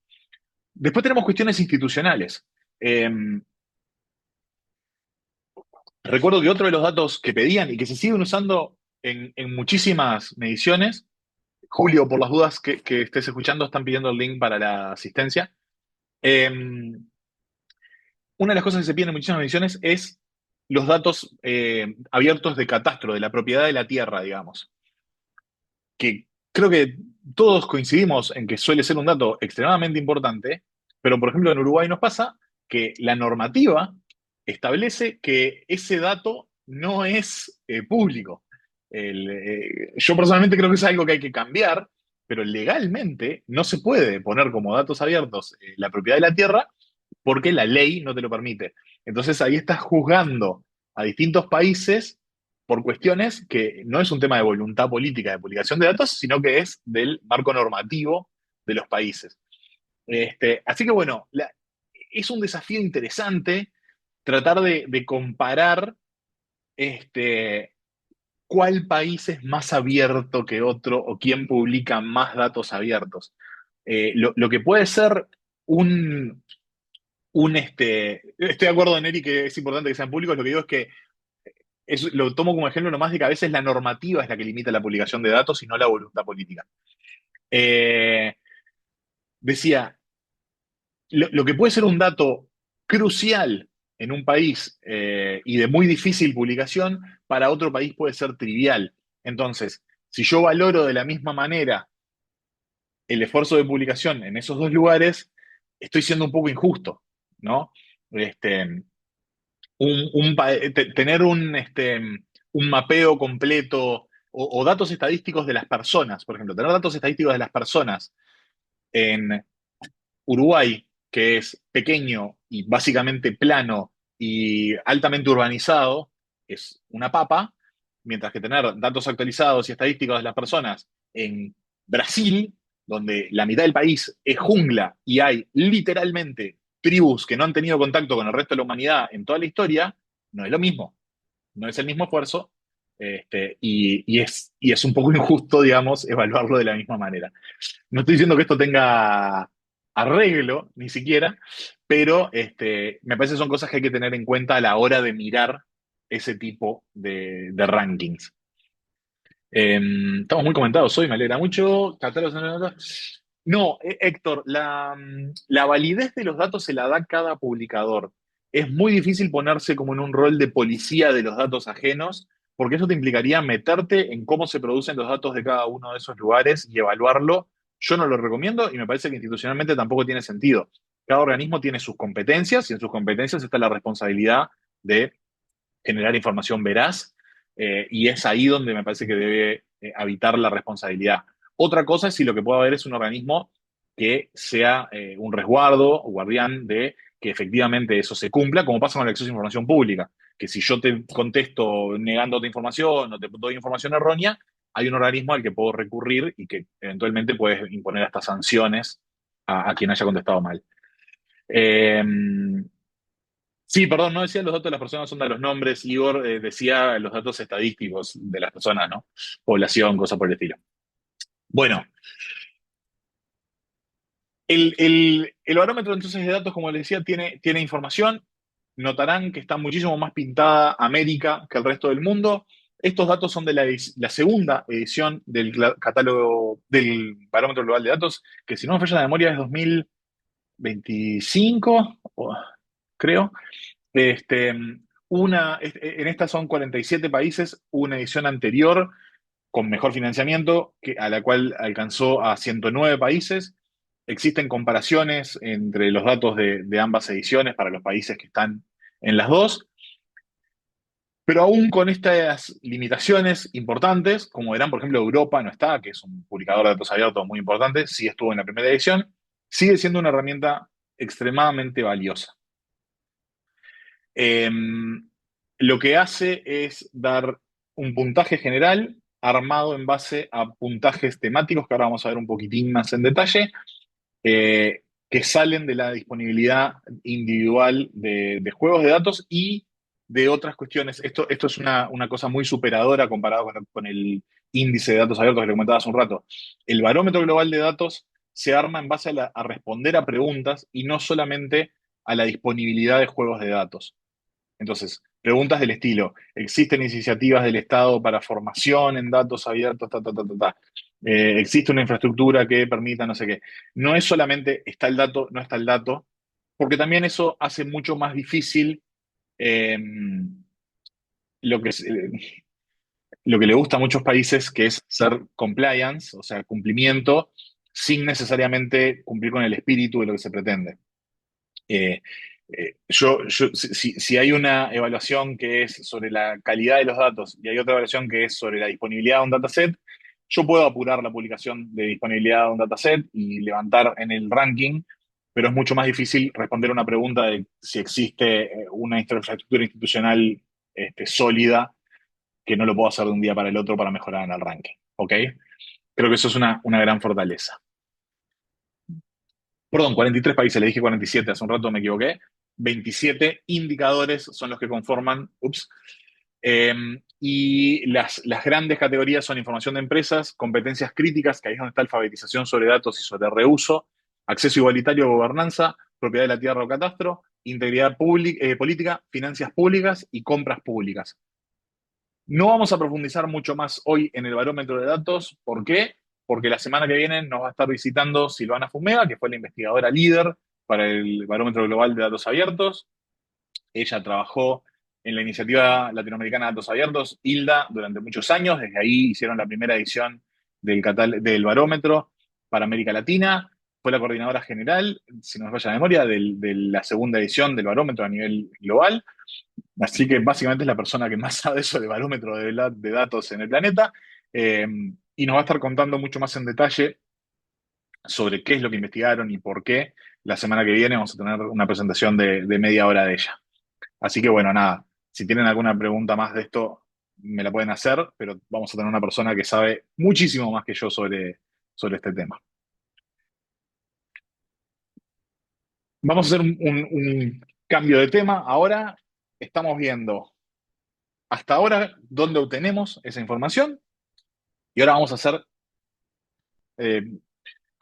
Después tenemos cuestiones institucionales. Eh, Recuerdo que otro de los datos que pedían y que se siguen usando en muchísimas mediciones, Julio, por las dudas que estés escuchando, están pidiendo el link para la asistencia. Eh, una de las cosas que se piden en muchísimas mediciones es los datos abiertos de catastro, de la propiedad de la tierra, digamos. Que creo que todos coincidimos en que suele ser un dato extremadamente importante, pero por ejemplo en Uruguay nos pasa que la normativa establece que ese dato no es público. Yo personalmente creo que es algo que hay que cambiar, pero legalmente no se puede poner como datos abiertos la propiedad de la tierra porque la ley no te lo permite. Entonces ahí estás juzgando a distintos países por cuestiones que no es un tema de voluntad política de publicación de datos, sino que es del marco normativo de los países. Así que bueno, es un desafío interesante tratar de comparar este, cuál país es más abierto que otro o quién publica más datos abiertos. Lo que puede ser un, estoy de acuerdo, Neri, que es importante que sean públicos. Lo que digo es que lo tomo como ejemplo nomás de que a veces la normativa es la que limita la publicación de datos y no la voluntad política. Eh, Decía, lo que puede ser un dato crucial en un país y de muy difícil publicación, para otro país puede ser trivial. Entonces, si yo valoro de la misma manera el esfuerzo de publicación en esos dos lugares, estoy siendo un poco injusto, ¿no? Este, Tener un mapeo completo o datos estadísticos de las personas, por ejemplo, tener datos estadísticos de las personas en Uruguay, que es pequeño y básicamente plano y altamente urbanizado, es una papa, mientras que tener datos actualizados y estadísticos de las personas en Brasil, donde la mitad del país es jungla y hay literalmente tribus que no han tenido contacto con el resto de la humanidad en toda la historia, no es lo mismo, no es el mismo esfuerzo, y es un poco injusto, digamos, evaluarlo de la misma manera. No estoy diciendo que esto tenga arreglo, ni siquiera, pero me parece que son cosas que hay que tener en cuenta a la hora de mirar ese tipo de rankings. Estamos muy comentados hoy, me alegra mucho. No, Héctor, la validez de los datos se la da cada publicador. Es muy difícil ponerse como en un rol de policía de los datos ajenos, porque eso te implicaría meterte en cómo se producen los datos de cada uno de esos lugares y evaluarlo. Yo no lo recomiendo y me parece que institucionalmente tampoco tiene sentido. Cada organismo tiene sus competencias y en sus competencias está la responsabilidad de generar información veraz, y es ahí donde me parece que debe habitar la responsabilidad. Otra cosa es si lo que puede haber es un organismo que sea un resguardo o guardián de que efectivamente eso se cumpla, como pasa con el acceso a información pública, que si yo te contesto negando otra información o te doy información errónea, hay un organismo al que puedo recurrir y que eventualmente puedes imponer hasta sanciones a quien haya contestado mal. Eh, Sí, perdón, no decía los datos de las personas, son de los nombres. Igor decía los datos estadísticos de las personas, ¿no? Población, cosas por el estilo. Bueno, el barómetro entonces de datos, como les decía, tiene información. Notarán que está muchísimo más pintada América que el resto del mundo. Estos datos son de la segunda edición del catálogo del barómetro global de datos, que si no me falla la memoria es 2025, creo. Este, en estas son 47 países, una edición anterior con mejor financiamiento, a la cual alcanzó a 109 países. Existen comparaciones entre los datos de ambas ediciones para los países que están en las dos, pero aún con estas limitaciones importantes, como verán, por ejemplo, Europa no está, que es un publicador de datos abiertos muy importante, sí estuvo en la primera edición, sigue siendo una herramienta extremadamente valiosa. Eh, lo que hace es dar un puntaje general armado en base a puntajes temáticos, que ahora vamos a ver un poquitín más en detalle, que salen de la disponibilidad individual de juegos de datos y de otras cuestiones. Esto es una cosa muy superadora comparado con el índice de datos abiertos que le comentaba hace un rato. El barómetro global de datos se arma en base a responder a preguntas y no solamente a la disponibilidad de juegos de datos. Entonces, preguntas del estilo, ¿existen iniciativas del Estado para formación en datos abiertos? Ta, ta, ta, ta, ta? ¿Existe una infraestructura que permita no sé qué? No es solamente está el dato, no está el dato, porque también eso hace mucho más difícil eh, lo que, lo que le gusta a muchos países, que es ser compliance, o sea, cumplimiento, sin necesariamente cumplir con el espíritu de lo que se pretende. Eh, si hay una evaluación que es sobre la calidad de los datos y hay otra evaluación que es sobre la disponibilidad de un dataset, yo puedo apurar la publicación de disponibilidad de un dataset y levantar en el ranking, pero es mucho más difícil responder una pregunta de si existe una infraestructura institucional sólida, que no lo puedo hacer de un día para el otro para mejorar en el ranking. ¿Ok? Creo que eso es una gran fortaleza. Perdón, 43 países, le dije 47, hace un rato me equivoqué. 27 indicadores son los que conforman, ups, eh, y las grandes categorías son información de empresas, competencias críticas, que ahí es donde está alfabetización sobre datos y sobre reuso, acceso igualitario a gobernanza, propiedad de la tierra o catastro, integridad política, finanzas públicas y compras públicas. No vamos a profundizar mucho más hoy en el barómetro de datos. ¿Por qué? Porque la semana que viene nos va a estar visitando Silvana Fumega, que fue la investigadora líder para el barómetro global de datos abiertos. Ella trabajó en la iniciativa latinoamericana de datos abiertos, ILDA, durante muchos años. Desde ahí hicieron la primera edición del barómetro para América Latina. Fue la coordinadora general, si no me falla la memoria, de la segunda edición del barómetro a nivel global. Así que básicamente es la persona que más sabe sobre barómetro de datos en el planeta. eh, y nos va a estar contando mucho más en detalle sobre qué es lo que investigaron y por qué. La semana que viene vamos a tener una presentación de media hora de ella. Así que bueno, nada, si tienen alguna pregunta más de esto, me la pueden hacer, pero vamos a tener una persona que sabe muchísimo más que yo sobre este tema. Vamos a hacer un cambio de tema. Ahora estamos viendo hasta ahora dónde obtenemos esa información y ahora eh,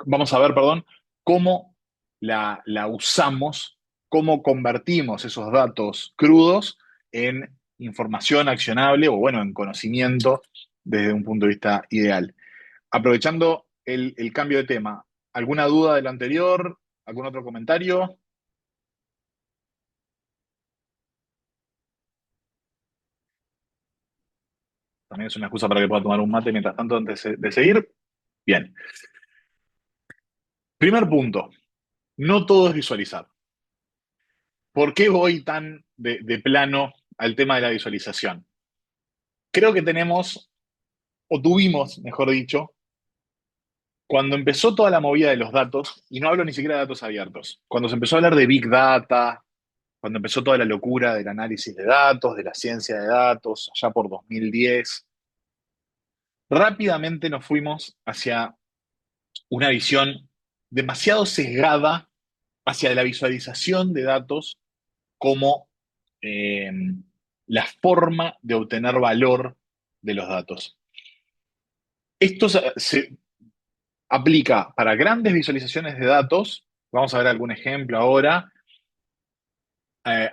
vamos a ver, perdón, cómo la usamos, cómo convertimos esos datos crudos en información accionable o, bueno, en conocimiento desde un punto de vista ideal. Aprovechando el cambio de tema, ¿alguna duda de lo anterior? ¿Algún otro comentario? También es una excusa para que pueda tomar un mate mientras tanto antes de seguir. Bien. Primer punto, no todo es visualizar. ¿Por qué voy tan de plano al tema de la visualización? Creo que tenemos, o tuvimos, mejor dicho, cuando empezó toda la movida de los datos, y no hablo ni siquiera de datos abiertos, cuando se empezó a hablar de Big Data, cuando empezó toda la locura del análisis de datos, de la ciencia de datos, allá por 2010, rápidamente nos fuimos hacia una visión demasiado sesgada hacia la visualización de datos como eh, la forma de obtener valor de los datos. Esto se aplica para grandes visualizaciones de datos. Vamos a ver algún ejemplo ahora.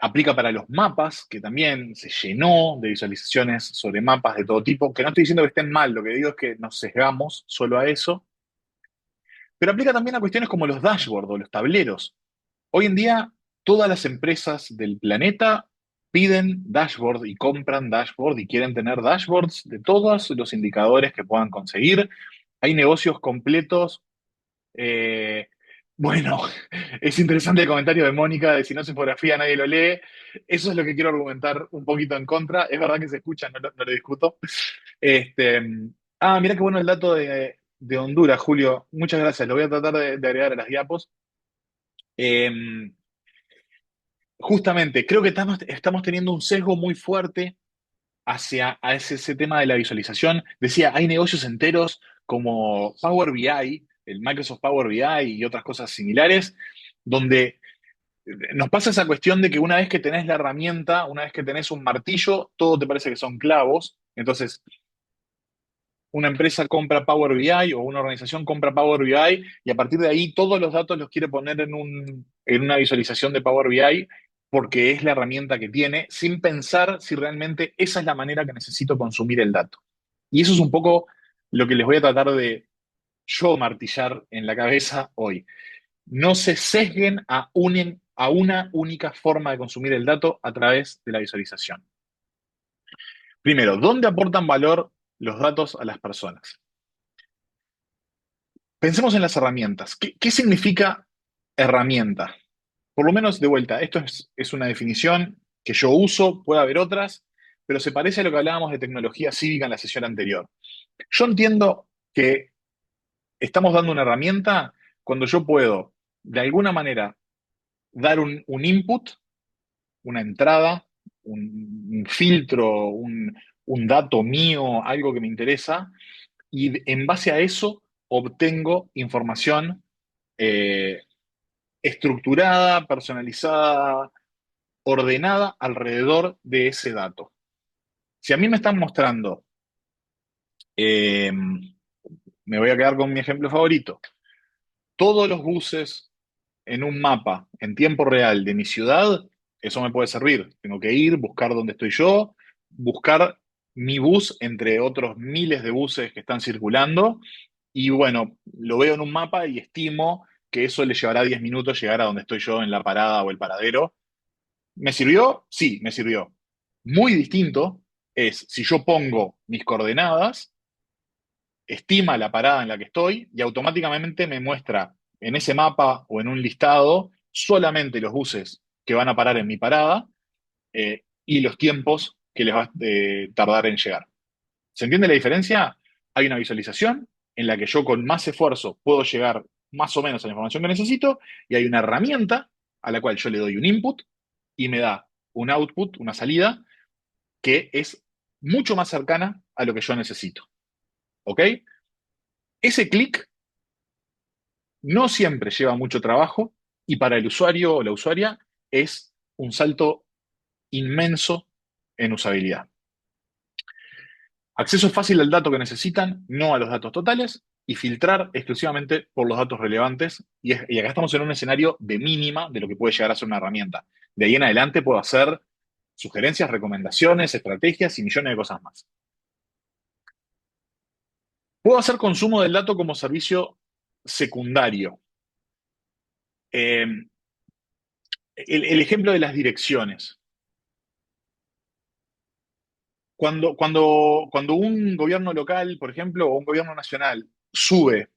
Aplica para los mapas, que también se llenó de visualizaciones sobre mapas de todo tipo, que no estoy diciendo que estén mal, lo que digo es que nos sesgamos solo a eso. Pero aplica también a cuestiones como los dashboards o los tableros. Hoy en día, todas las empresas del planeta piden dashboard y compran dashboard y quieren tener dashboards de todos los indicadores que puedan conseguir. Hay negocios completos. eh, bueno, es interesante el comentario de Mónica de si no se infografía nadie lo lee. Eso es lo que quiero argumentar un poquito en contra. Es verdad que se escucha, no lo discuto. Este, mira qué bueno el dato de Honduras, Julio. Muchas gracias. Lo voy a tratar de agregar a las diapos. Eh, Justamente, creo que estamos teniendo un sesgo muy fuerte hacia ese tema de la visualización. Decía, hay negocios enteros como Power BI, el Microsoft Power BI y otras cosas similares, donde nos pasa esa cuestión de que una vez que tenés la herramienta, una vez que tenés un martillo, todo te parece que son clavos. Entonces, una empresa compra Power BI o una organización compra Power BI y a partir de ahí todos los datos los quiere poner en una visualización de Power BI porque es la herramienta que tiene, sin pensar si realmente esa es la manera que necesito consumir el dato. Y eso es un poco lo que les voy a tratar de yo martillar en la cabeza hoy. No se sesguen a una única forma de consumir el dato a través de la visualización. Primero, ¿dónde aportan valor los datos a las personas? Pensemos en las herramientas. ¿Qué significa herramienta? Por lo menos de vuelta, esto es una definición que yo uso, puede haber otras, pero se parece a lo que hablábamos de tecnología cívica en la sesión anterior. Yo entiendo que estamos dando una herramienta cuando yo puedo, de alguna manera, dar un input, una entrada, un filtro, un dato mío, algo que me interesa, y en base a eso obtengo información. estructurada, personalizada, ordenada alrededor de ese dato. Si a mí me están mostrando, eh, me voy a quedar con mi ejemplo favorito, todos los buses en un mapa en tiempo real de mi ciudad, eso me puede servir. Tengo que ir, buscar dónde estoy yo, buscar mi bus entre otros miles de buses que están circulando y bueno, lo veo en un mapa y estimo que eso le llevará 10 minutos llegar a donde estoy yo en la parada o el paradero. ¿Me sirvió? Sí, me sirvió. Muy distinto es si yo pongo mis coordenadas, estima la parada en la que estoy y automáticamente me muestra en ese mapa o en un listado solamente los buses que van a parar en mi parada y los tiempos que les va a tardar en llegar. ¿Se entiende la diferencia? Hay una visualización en la que yo con más esfuerzo puedo llegar más o menos a la información que necesito y hay una herramienta a la cual yo le doy un input y me da un output, una salida, que es mucho más cercana a lo que yo necesito. ¿Ok? Ese clic no siempre lleva mucho trabajo y para el usuario o la usuaria es un salto inmenso en usabilidad. Acceso fácil al dato que necesitan, no a los datos totales, y filtrar exclusivamente por los datos relevantes. Y acá estamos en un escenario de mínima de lo que puede llegar a ser una herramienta. De ahí en adelante puedo hacer sugerencias, recomendaciones, estrategias y millones de cosas más. Puedo hacer consumo del dato como servicio secundario. Eh, el ejemplo de las direcciones. Cuando un gobierno local, por ejemplo, o un gobierno nacional sube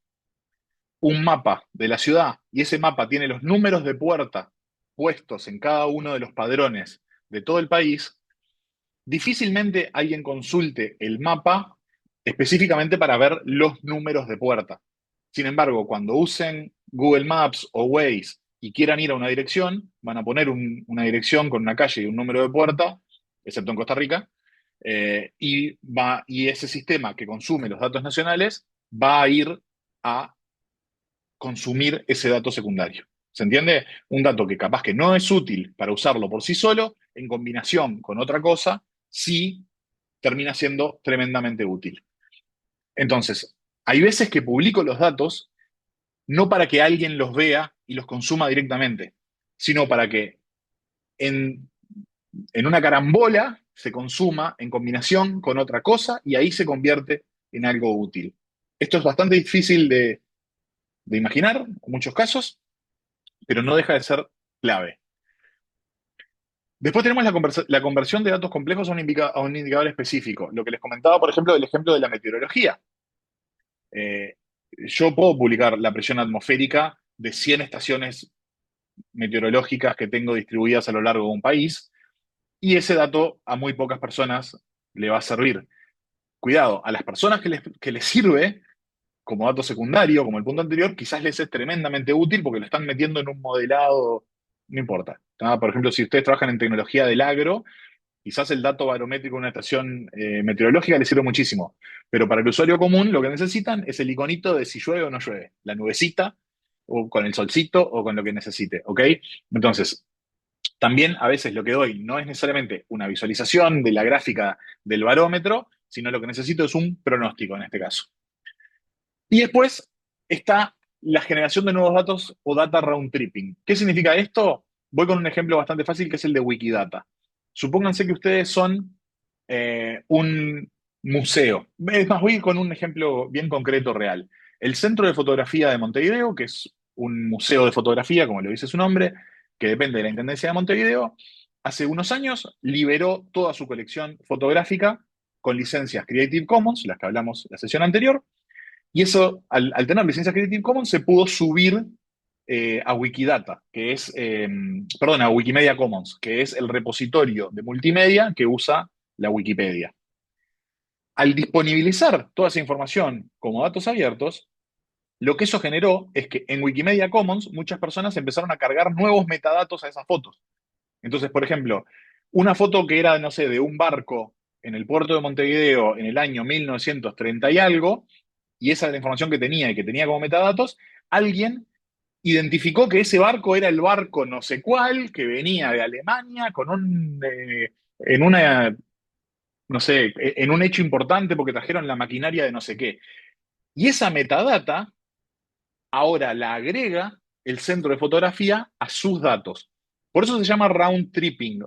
un mapa de la ciudad y ese mapa tiene los números de puerta puestos en cada uno de los padrones de todo el país, difícilmente alguien consulte el mapa específicamente para ver los números de puerta. Sin embargo, cuando usen Google Maps o Waze y quieran ir a una dirección, van a poner una dirección con una calle y un número de puerta, excepto en Costa Rica, y ese sistema que consume los datos nacionales va a ir a consumir ese dato secundario. ¿Se entiende? Un dato que capaz que no es útil para usarlo por sí solo, en combinación con otra cosa, sí termina siendo tremendamente útil. Entonces, hay veces que publico los datos no para que alguien los vea y los consuma directamente, sino para que en, en una carambola se consuma en combinación con otra cosa y ahí se convierte en algo útil. Esto es bastante difícil de imaginar en muchos casos, pero no deja de ser clave. Después tenemos la conversión de datos complejos a un indicador específico. Lo que les comentaba, por ejemplo, del ejemplo de la meteorología. Eh, yo puedo publicar la presión atmosférica de 100 estaciones meteorológicas que tengo distribuidas a lo largo de un país y ese dato a muy pocas personas le va a servir. Cuidado, a las personas que les sirve como dato secundario, como el punto anterior, quizás les es tremendamente útil porque lo están metiendo en un modelado, no importa. ¿No? Por ejemplo, si ustedes trabajan en tecnología del agro, quizás el dato barométrico de una estación meteorológica les sirve muchísimo, pero para el usuario común lo que necesitan es el iconito de si llueve o no llueve, la nubecita, o con el solcito, o con lo que necesite, ¿ok? Entonces, también a veces lo que doy no es necesariamente una visualización de la gráfica del barómetro, sino lo que necesito es un pronóstico en este caso. Y después está la generación de nuevos datos o data round tripping. ¿Qué significa esto? Voy con un ejemplo bastante fácil que es el de Wikidata. Supónganse que ustedes son un museo. Es más, voy con un ejemplo bien concreto, real. El Centro de Fotografía de Montevideo, que es un museo de fotografía, como lo dice su nombre, que depende de la Intendencia de Montevideo, hace unos años liberó toda su colección fotográfica con licencias Creative Commons, las que hablamos la sesión anterior, y eso, al tener licencia Creative Commons, se pudo subir a Wikidata, que es, perdón, a Wikimedia Commons, que es el repositorio de multimedia que usa la Wikipedia. Al disponibilizar toda esa información como datos abiertos, lo que eso generó es que en Wikimedia Commons muchas personas empezaron a cargar nuevos metadatos a esas fotos. Entonces, por ejemplo, una foto que era, no sé, de un barco en el puerto de Montevideo en el año 1930 y algo, y esa era la información que tenía y que tenía como metadatos, alguien identificó que ese barco era el barco no sé cuál, que venía de Alemania con en una, no sé, en un hecho importante porque trajeron la maquinaria de no sé qué. Y esa metadata ahora la agrega el centro de fotografía a sus datos. Por eso se llama round tripping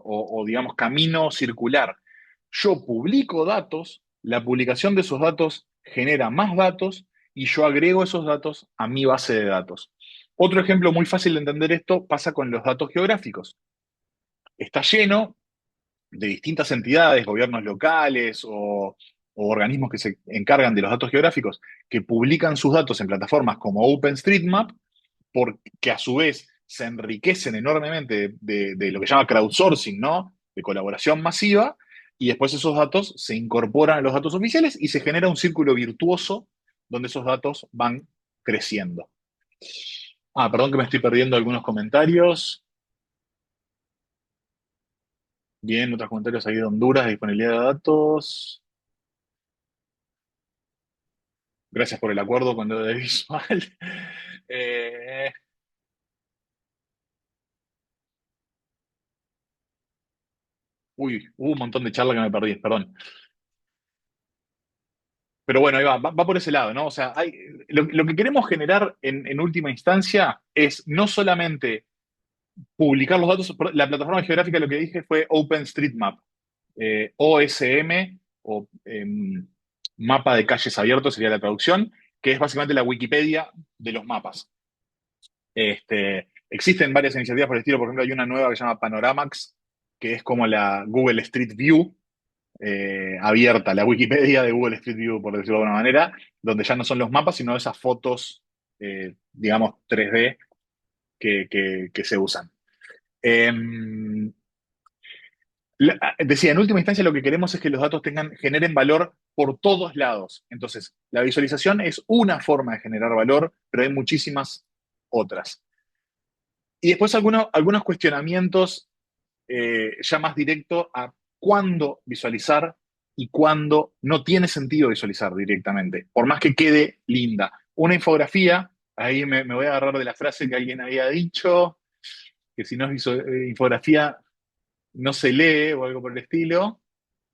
digamos camino circular. Yo publico datos, la publicación de esos datos genera más datos y yo agrego esos datos a mi base de datos. Otro ejemplo muy fácil de entender esto pasa con los datos geográficos. Está lleno de distintas entidades, gobiernos locales o organismos que se encargan de los datos geográficos, que publican sus datos en plataformas como OpenStreetMap, porque a su vez se enriquecen enormemente de lo que se llama crowdsourcing, ¿no? De colaboración masiva, y después esos datos se incorporan a los datos oficiales y se genera un círculo virtuoso donde esos datos van creciendo. Ah, perdón que me estoy perdiendo algunos comentarios. Bien, otros comentarios ahí de Honduras, de disponibilidad de datos. Gracias por el acuerdo con lo de visual. Eh, hubo un montón de charla que me perdí, perdón. Pero bueno, ahí va por ese lado, ¿no? O sea, lo que queremos generar en última instancia es no solamente publicar los datos, la plataforma geográfica lo que dije fue OpenStreetMap, OSM o Mapa de Calles Abiertos sería la traducción, que es básicamente la Wikipedia de los mapas. Existen varias iniciativas por el estilo, por ejemplo, hay una nueva que se llama Panoramax, que es como la Google Street View, abierta, la Wikipedia de Google Street View, por decirlo de alguna manera, donde ya no son los mapas, sino esas fotos, digamos, 3D que se usan. Eh, Decía, en última instancia lo que queremos es que los datos generen valor por todos lados. Entonces, la visualización es una forma de generar valor, pero hay muchísimas otras. Y después algunos cuestionamientos ya más directo a cuándo visualizar y cuándo no tiene sentido visualizar directamente, por más que quede linda. Una infografía, ahí me voy a agarrar de la frase que alguien había dicho, que si no es infografía no se lee o algo por el estilo.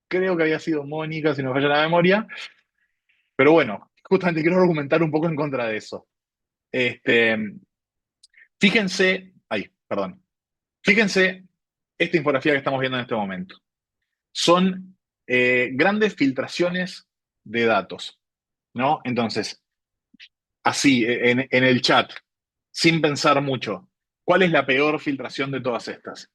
Creo que había sido Mónica, si no me falla la memoria. Pero bueno, justamente quiero argumentar un poco en contra de eso. Este, perdón. Fíjense esta infografía que estamos viendo en este momento. Son grandes filtraciones de datos, ¿no? Entonces, así, en el chat, sin pensar mucho, ¿cuál es la peor filtración de todas estas?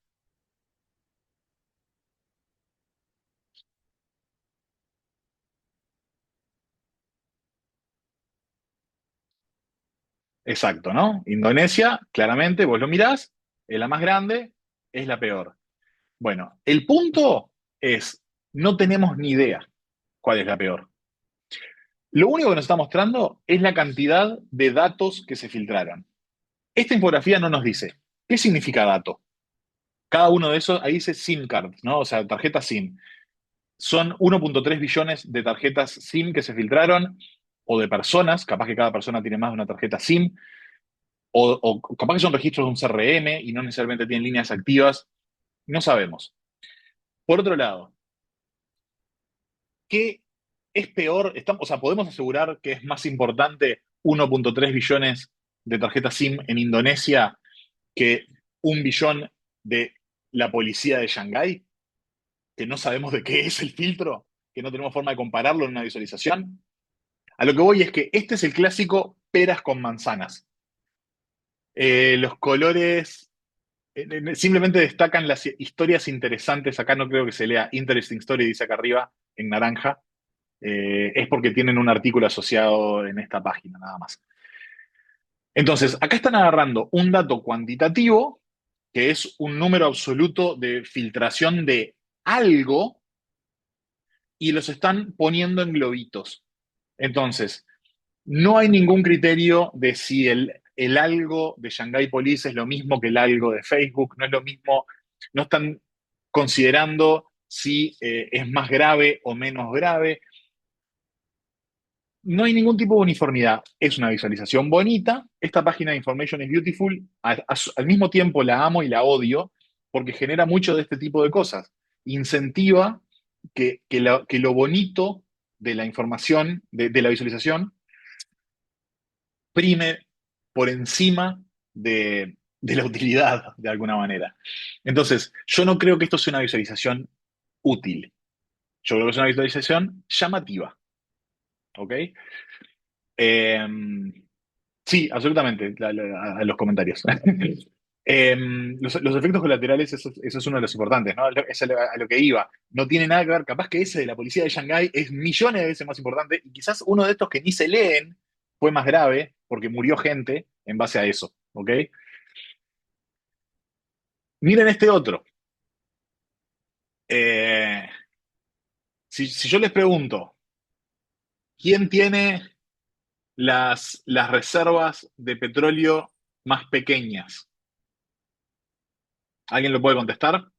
Exacto, ¿no? Indonesia, claramente, vos lo mirás, es la más grande, es la peor. Bueno, el punto es, no tenemos ni idea cuál es la peor. Lo único que nos está mostrando es la cantidad de datos que se filtraron. Esta infografía no nos dice qué significa dato. Cada uno de esos, ahí dice SIM card, ¿no? O sea, tarjeta SIM. Son 1.3 billones de tarjetas SIM que se filtraron, o de personas, capaz que cada persona tiene más de una tarjeta SIM, o capaz que son registros de un CRM y no necesariamente tienen líneas activas, no sabemos. Por otro lado, ¿qué es peor? O sea, podemos asegurar que es más importante 1.3 billones de tarjetas SIM en Indonesia que 1 billón de la policía de Shanghái, que no sabemos de qué es el filtro, que no tenemos forma de compararlo en una visualización. A lo que voy es que este es el clásico peras con manzanas. Los colores simplemente destacan las historias interesantes. Acá no creo que se lea Interesting Story, dice acá arriba, en naranja. Es porque tienen un artículo asociado en esta página, nada más. Entonces, acá están agarrando un dato cuantitativo, que es un número absoluto de filtración de algo, y los están poniendo en globitos. Entonces, no hay ningún criterio de si el algo de Shanghai Police es lo mismo que el algo de Facebook, no es lo mismo, no están considerando si es más grave o menos grave. no hay ningún tipo de uniformidad. Es una visualización bonita. Esta página de Information is Beautiful, al mismo tiempo la amo y la odio porque genera mucho de este tipo de cosas. Incentiva que lo bonito de la información, de la visualización, prime por encima de la utilidad, de alguna manera. Entonces, yo no creo que esto sea una visualización útil. Yo creo que es una visualización llamativa. ¿Ok? Eh, sí, absolutamente, a los comentarios. Los efectos colaterales, eso es uno de los importantes, ¿no? Es a lo que iba. No tiene nada que ver, capaz que ese de la policía de Shanghái es millones de veces más importante y quizás uno de estos que ni se leen fue más grave porque murió gente en base a eso, ¿ok? Miren este otro. Eh, si yo les pregunto, ¿quién tiene las reservas de petróleo más pequeñas? ¿Alguien lo puede contestar?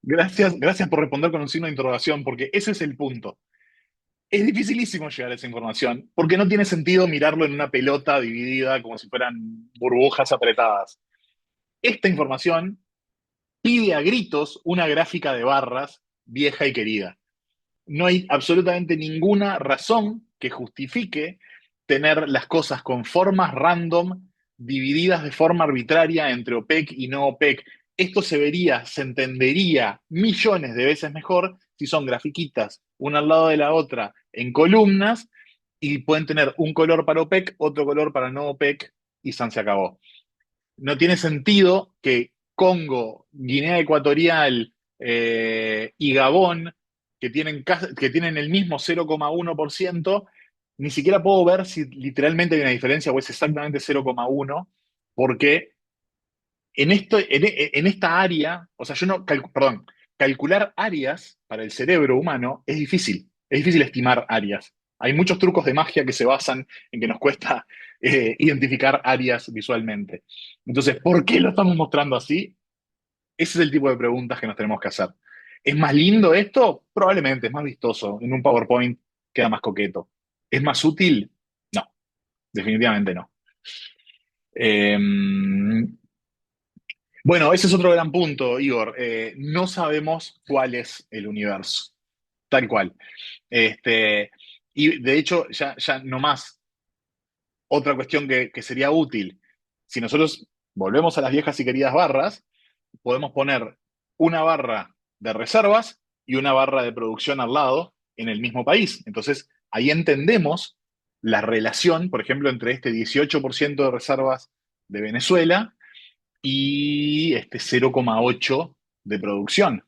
Gracias por responder con un signo de interrogación, porque ese es el punto. Es dificilísimo llegar a esa información, porque no tiene sentido mirarlo en una pelota dividida como si fueran burbujas apretadas. Esta información pide a gritos una gráfica de barras vieja y querida. No hay absolutamente ninguna razón que justifique tener las cosas con formas random divididas de forma arbitraria entre OPEC y no OPEC. Esto se vería, se entendería millones de veces mejor si son grafiquitas una al lado de la otra en columnas y pueden tener un color para OPEC, otro color para no OPEC y San se acabó. No tiene sentido que Congo, Guinea Ecuatorial y Gabón, que tienen el mismo 0,1%, ni siquiera puedo ver si literalmente hay una diferencia o es exactamente 0,1, porque en esta área, o sea, yo no, perdón, calcular áreas para el cerebro humano es difícil estimar áreas. Hay muchos trucos de magia que se basan en que nos cuesta identificar áreas visualmente. Entonces, ¿por qué lo estamos mostrando así? Ese es el tipo de preguntas que nos tenemos que hacer. ¿Es más lindo esto? Probablemente, es más vistoso. En un PowerPoint queda más coqueto. ¿Es más útil? No, definitivamente no. Eh, bueno, ese es otro gran punto, Igor. No sabemos cuál es el universo, tal cual. Y de hecho, ya no más. Otra cuestión que sería útil. Si nosotros volvemos a las viejas y queridas barras, podemos poner una barra de reservas y una barra de producción al lado en el mismo país. Entonces, ahí entendemos la relación, por ejemplo, entre este 18% de reservas de Venezuela y este 0,8 de producción.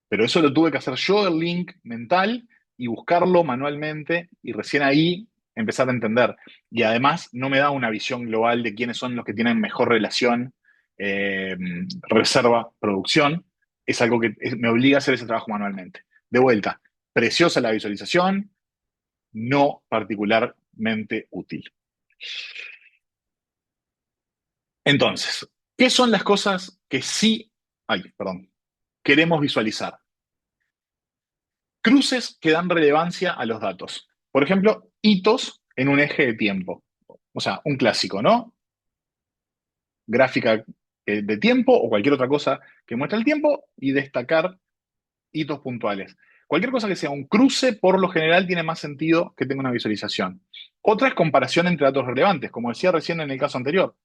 Pero eso lo tuve que hacer yo, el link mental, y buscarlo manualmente, y recién ahí empezar a entender. Y además no me da una visión global de quiénes son los que tienen mejor relación eh, reserva-producción. Es algo que me obliga a hacer ese trabajo manualmente. De vuelta, preciosa la visualización, no particularmente útil. Entonces, ¿qué son las cosas que sí, ay, perdón, queremos visualizar? Cruces que dan relevancia a los datos. Por ejemplo, hitos en un eje de tiempo. O sea, un clásico, ¿no? Gráfica de tiempo o cualquier otra cosa que muestre el tiempo y destacar hitos puntuales. Cualquier cosa que sea un cruce, por lo general, tiene más sentido que tenga una visualización. Otra es comparación entre datos relevantes, como decía recién en el caso anterior.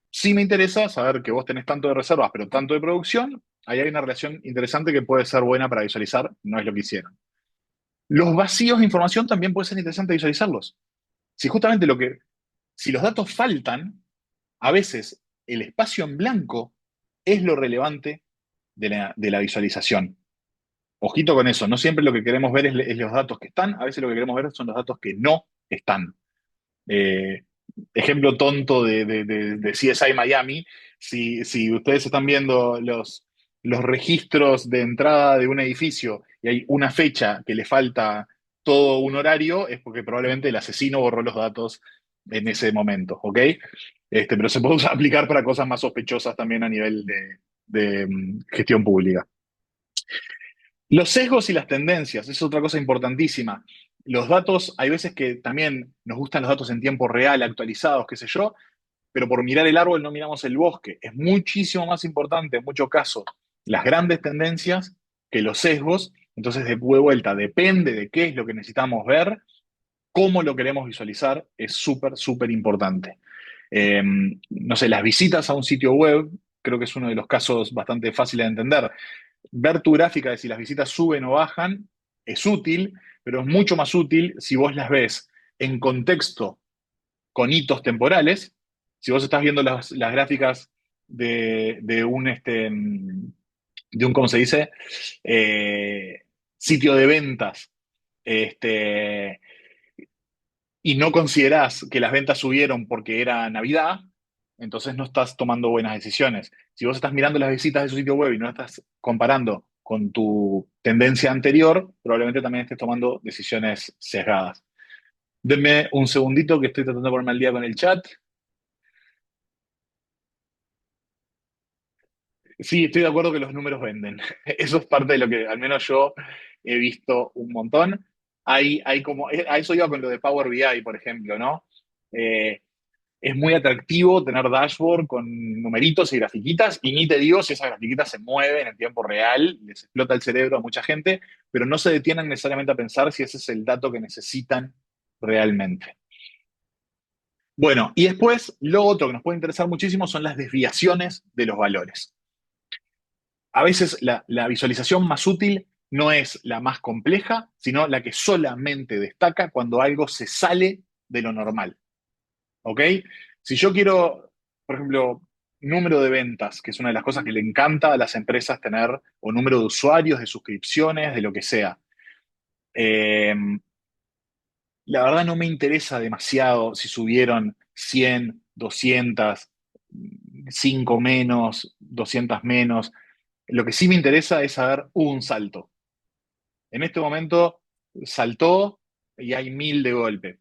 Si me interesa saber que vos tenés tanto de reservas, pero tanto de producción, ahí hay una relación interesante que puede ser buena para visualizar, no es lo que hicieron. Los vacíos de información también puede ser interesante visualizarlos. Si justamente si los datos faltan, a veces el espacio en blanco es lo relevante de la visualización. Ojito con eso, no siempre lo que queremos ver es los datos que están, a veces lo que queremos ver son los datos que no están. Eh, ejemplo tonto de CSI Miami, si ustedes están viendo los registros de entrada de un edificio y hay una fecha que le falta todo un horario, es porque probablemente el asesino borró los datos en ese momento, ¿ok? Pero se puede aplicar para cosas más sospechosas también a nivel de gestión pública. Los sesgos y las tendencias es otra cosa importantísima. Los datos, hay veces que también nos gustan los datos en tiempo real, actualizados, qué sé yo, pero por mirar el árbol no miramos el bosque. Es muchísimo más importante en muchos casos las grandes tendencias que los sesgos. Entonces, de vuelta, depende de qué es lo que necesitamos ver, cómo lo queremos visualizar, es súper, súper importante. Eh, no sé, las visitas a un sitio web, creo que es uno de los casos bastante fáciles de entender. Ver tu gráfica de si las visitas suben o bajan es útil, pero es mucho más útil si vos las ves en contexto con hitos temporales. Si vos estás viendo las gráficas de un, ¿cómo se dice? Eh, Sitio de ventas, este, y no considerás que las ventas subieron porque era Navidad, entonces no estás tomando buenas decisiones. Si vos estás mirando las visitas de su sitio web y no estás comparando con tu tendencia anterior, probablemente también estés tomando decisiones sesgadas. Denme un segundito que estoy tratando de ponerme al día con el chat. Sí, estoy de acuerdo que los números venden. Eso es parte de lo que al menos yo he visto un montón. Hay como, a eso iba con lo de Power BI, por ejemplo, ¿no? Eh, es muy atractivo tener dashboard con numeritos y grafiquitas, y ni te digo si esas grafiquitas se mueven en tiempo real, les explota el cerebro a mucha gente, pero no se detienen necesariamente a pensar si ese es el dato que necesitan realmente. Bueno, y después lo otro que nos puede interesar muchísimo son las desviaciones de los valores. A veces la visualización más útil no es la más compleja, sino la que solamente destaca cuando algo se sale de lo normal. ¿Ok? Si yo quiero, por ejemplo, número de ventas, que es una de las cosas que le encanta a las empresas tener, o número de usuarios, de suscripciones, de lo que sea. Eh, la verdad no me interesa demasiado si subieron 100, 200, 5 menos, 200 menos. Lo que sí me interesa es saber un salto. En este momento saltó y hay 1000 de golpe.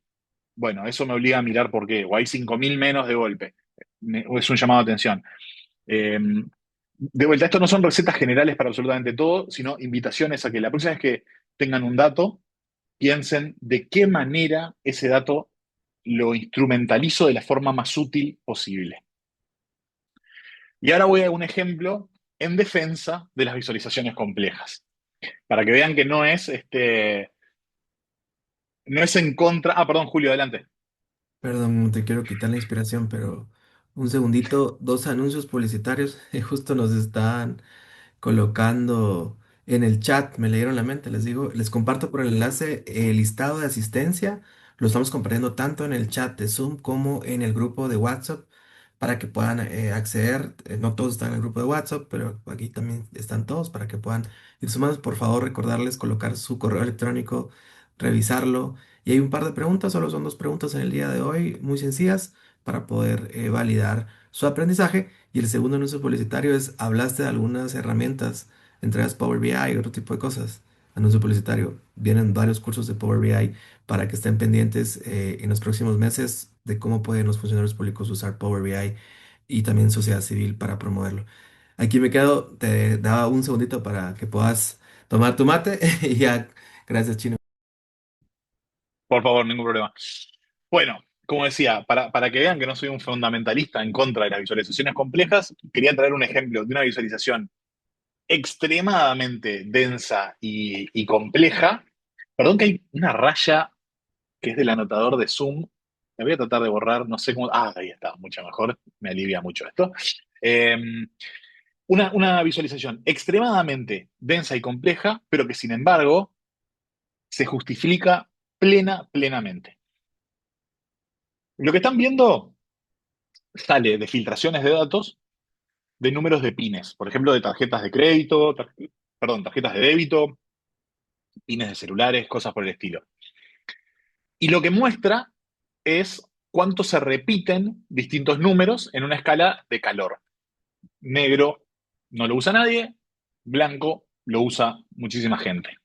Bueno, eso me obliga a mirar por qué. O hay 5000 menos de golpe. O es un llamado de atención. Eh, de vuelta, esto no son recetas generales para absolutamente todo, sino invitaciones a que la próxima vez que tengan un dato, piensen de qué manera ese dato lo instrumentalizo de la forma más útil posible. Y ahora voy a un ejemplo en defensa de las visualizaciones complejas, para que vean que no es en contra. Ah, perdón, Julio, adelante. Perdón, no te quiero quitar la inspiración, pero un segundito, dos anuncios publicitarios justo nos están colocando en el chat, me leyeron la mente, les digo, les comparto por el enlace el listado de asistencia, lo estamos compartiendo tanto en el chat de Zoom como en el grupo de WhatsApp para que puedan acceder, no todos están en el grupo de WhatsApp, pero aquí también están todos para que puedan ir sumando, por favor recordarles colocar su correo electrónico, revisarlo, y hay un par de preguntas, solo son dos preguntas en el día de hoy, muy sencillas para poder validar su aprendizaje. Y el segundo anuncio publicitario es, hablaste de algunas herramientas, entregas Power BI y otro tipo de cosas. Anuncio publicitario. Vienen varios cursos de Power BI para que estén pendientes en los próximos meses de cómo pueden los funcionarios públicos usar Power BI y también sociedad civil para promoverlo. Aquí me quedo, te daba un segundito para que puedas tomar tu mate y ya, gracias, Chino. Por favor, ningún problema. Bueno, como decía, para que vean que no soy un fundamentalista en contra de las visualizaciones complejas, quería traer un ejemplo de una visualización extremadamente densa y compleja. Perdón que hay una raya que es del anotador de Zoom. La voy a tratar de borrar, no sé cómo. Ah, ahí está, mucho mejor. Me alivia mucho esto. Eh, una visualización extremadamente densa y compleja, pero que sin embargo se justifica plenamente. Lo que están viendo sale de filtraciones de datos de números de pines, por ejemplo, de tarjetas de crédito, perdón, tarjetas de débito, pines de celulares, cosas por el estilo. Y lo que muestra es cuánto se repiten distintos números en una escala de calor. Negro no lo usa nadie, blanco lo usa muchísima gente.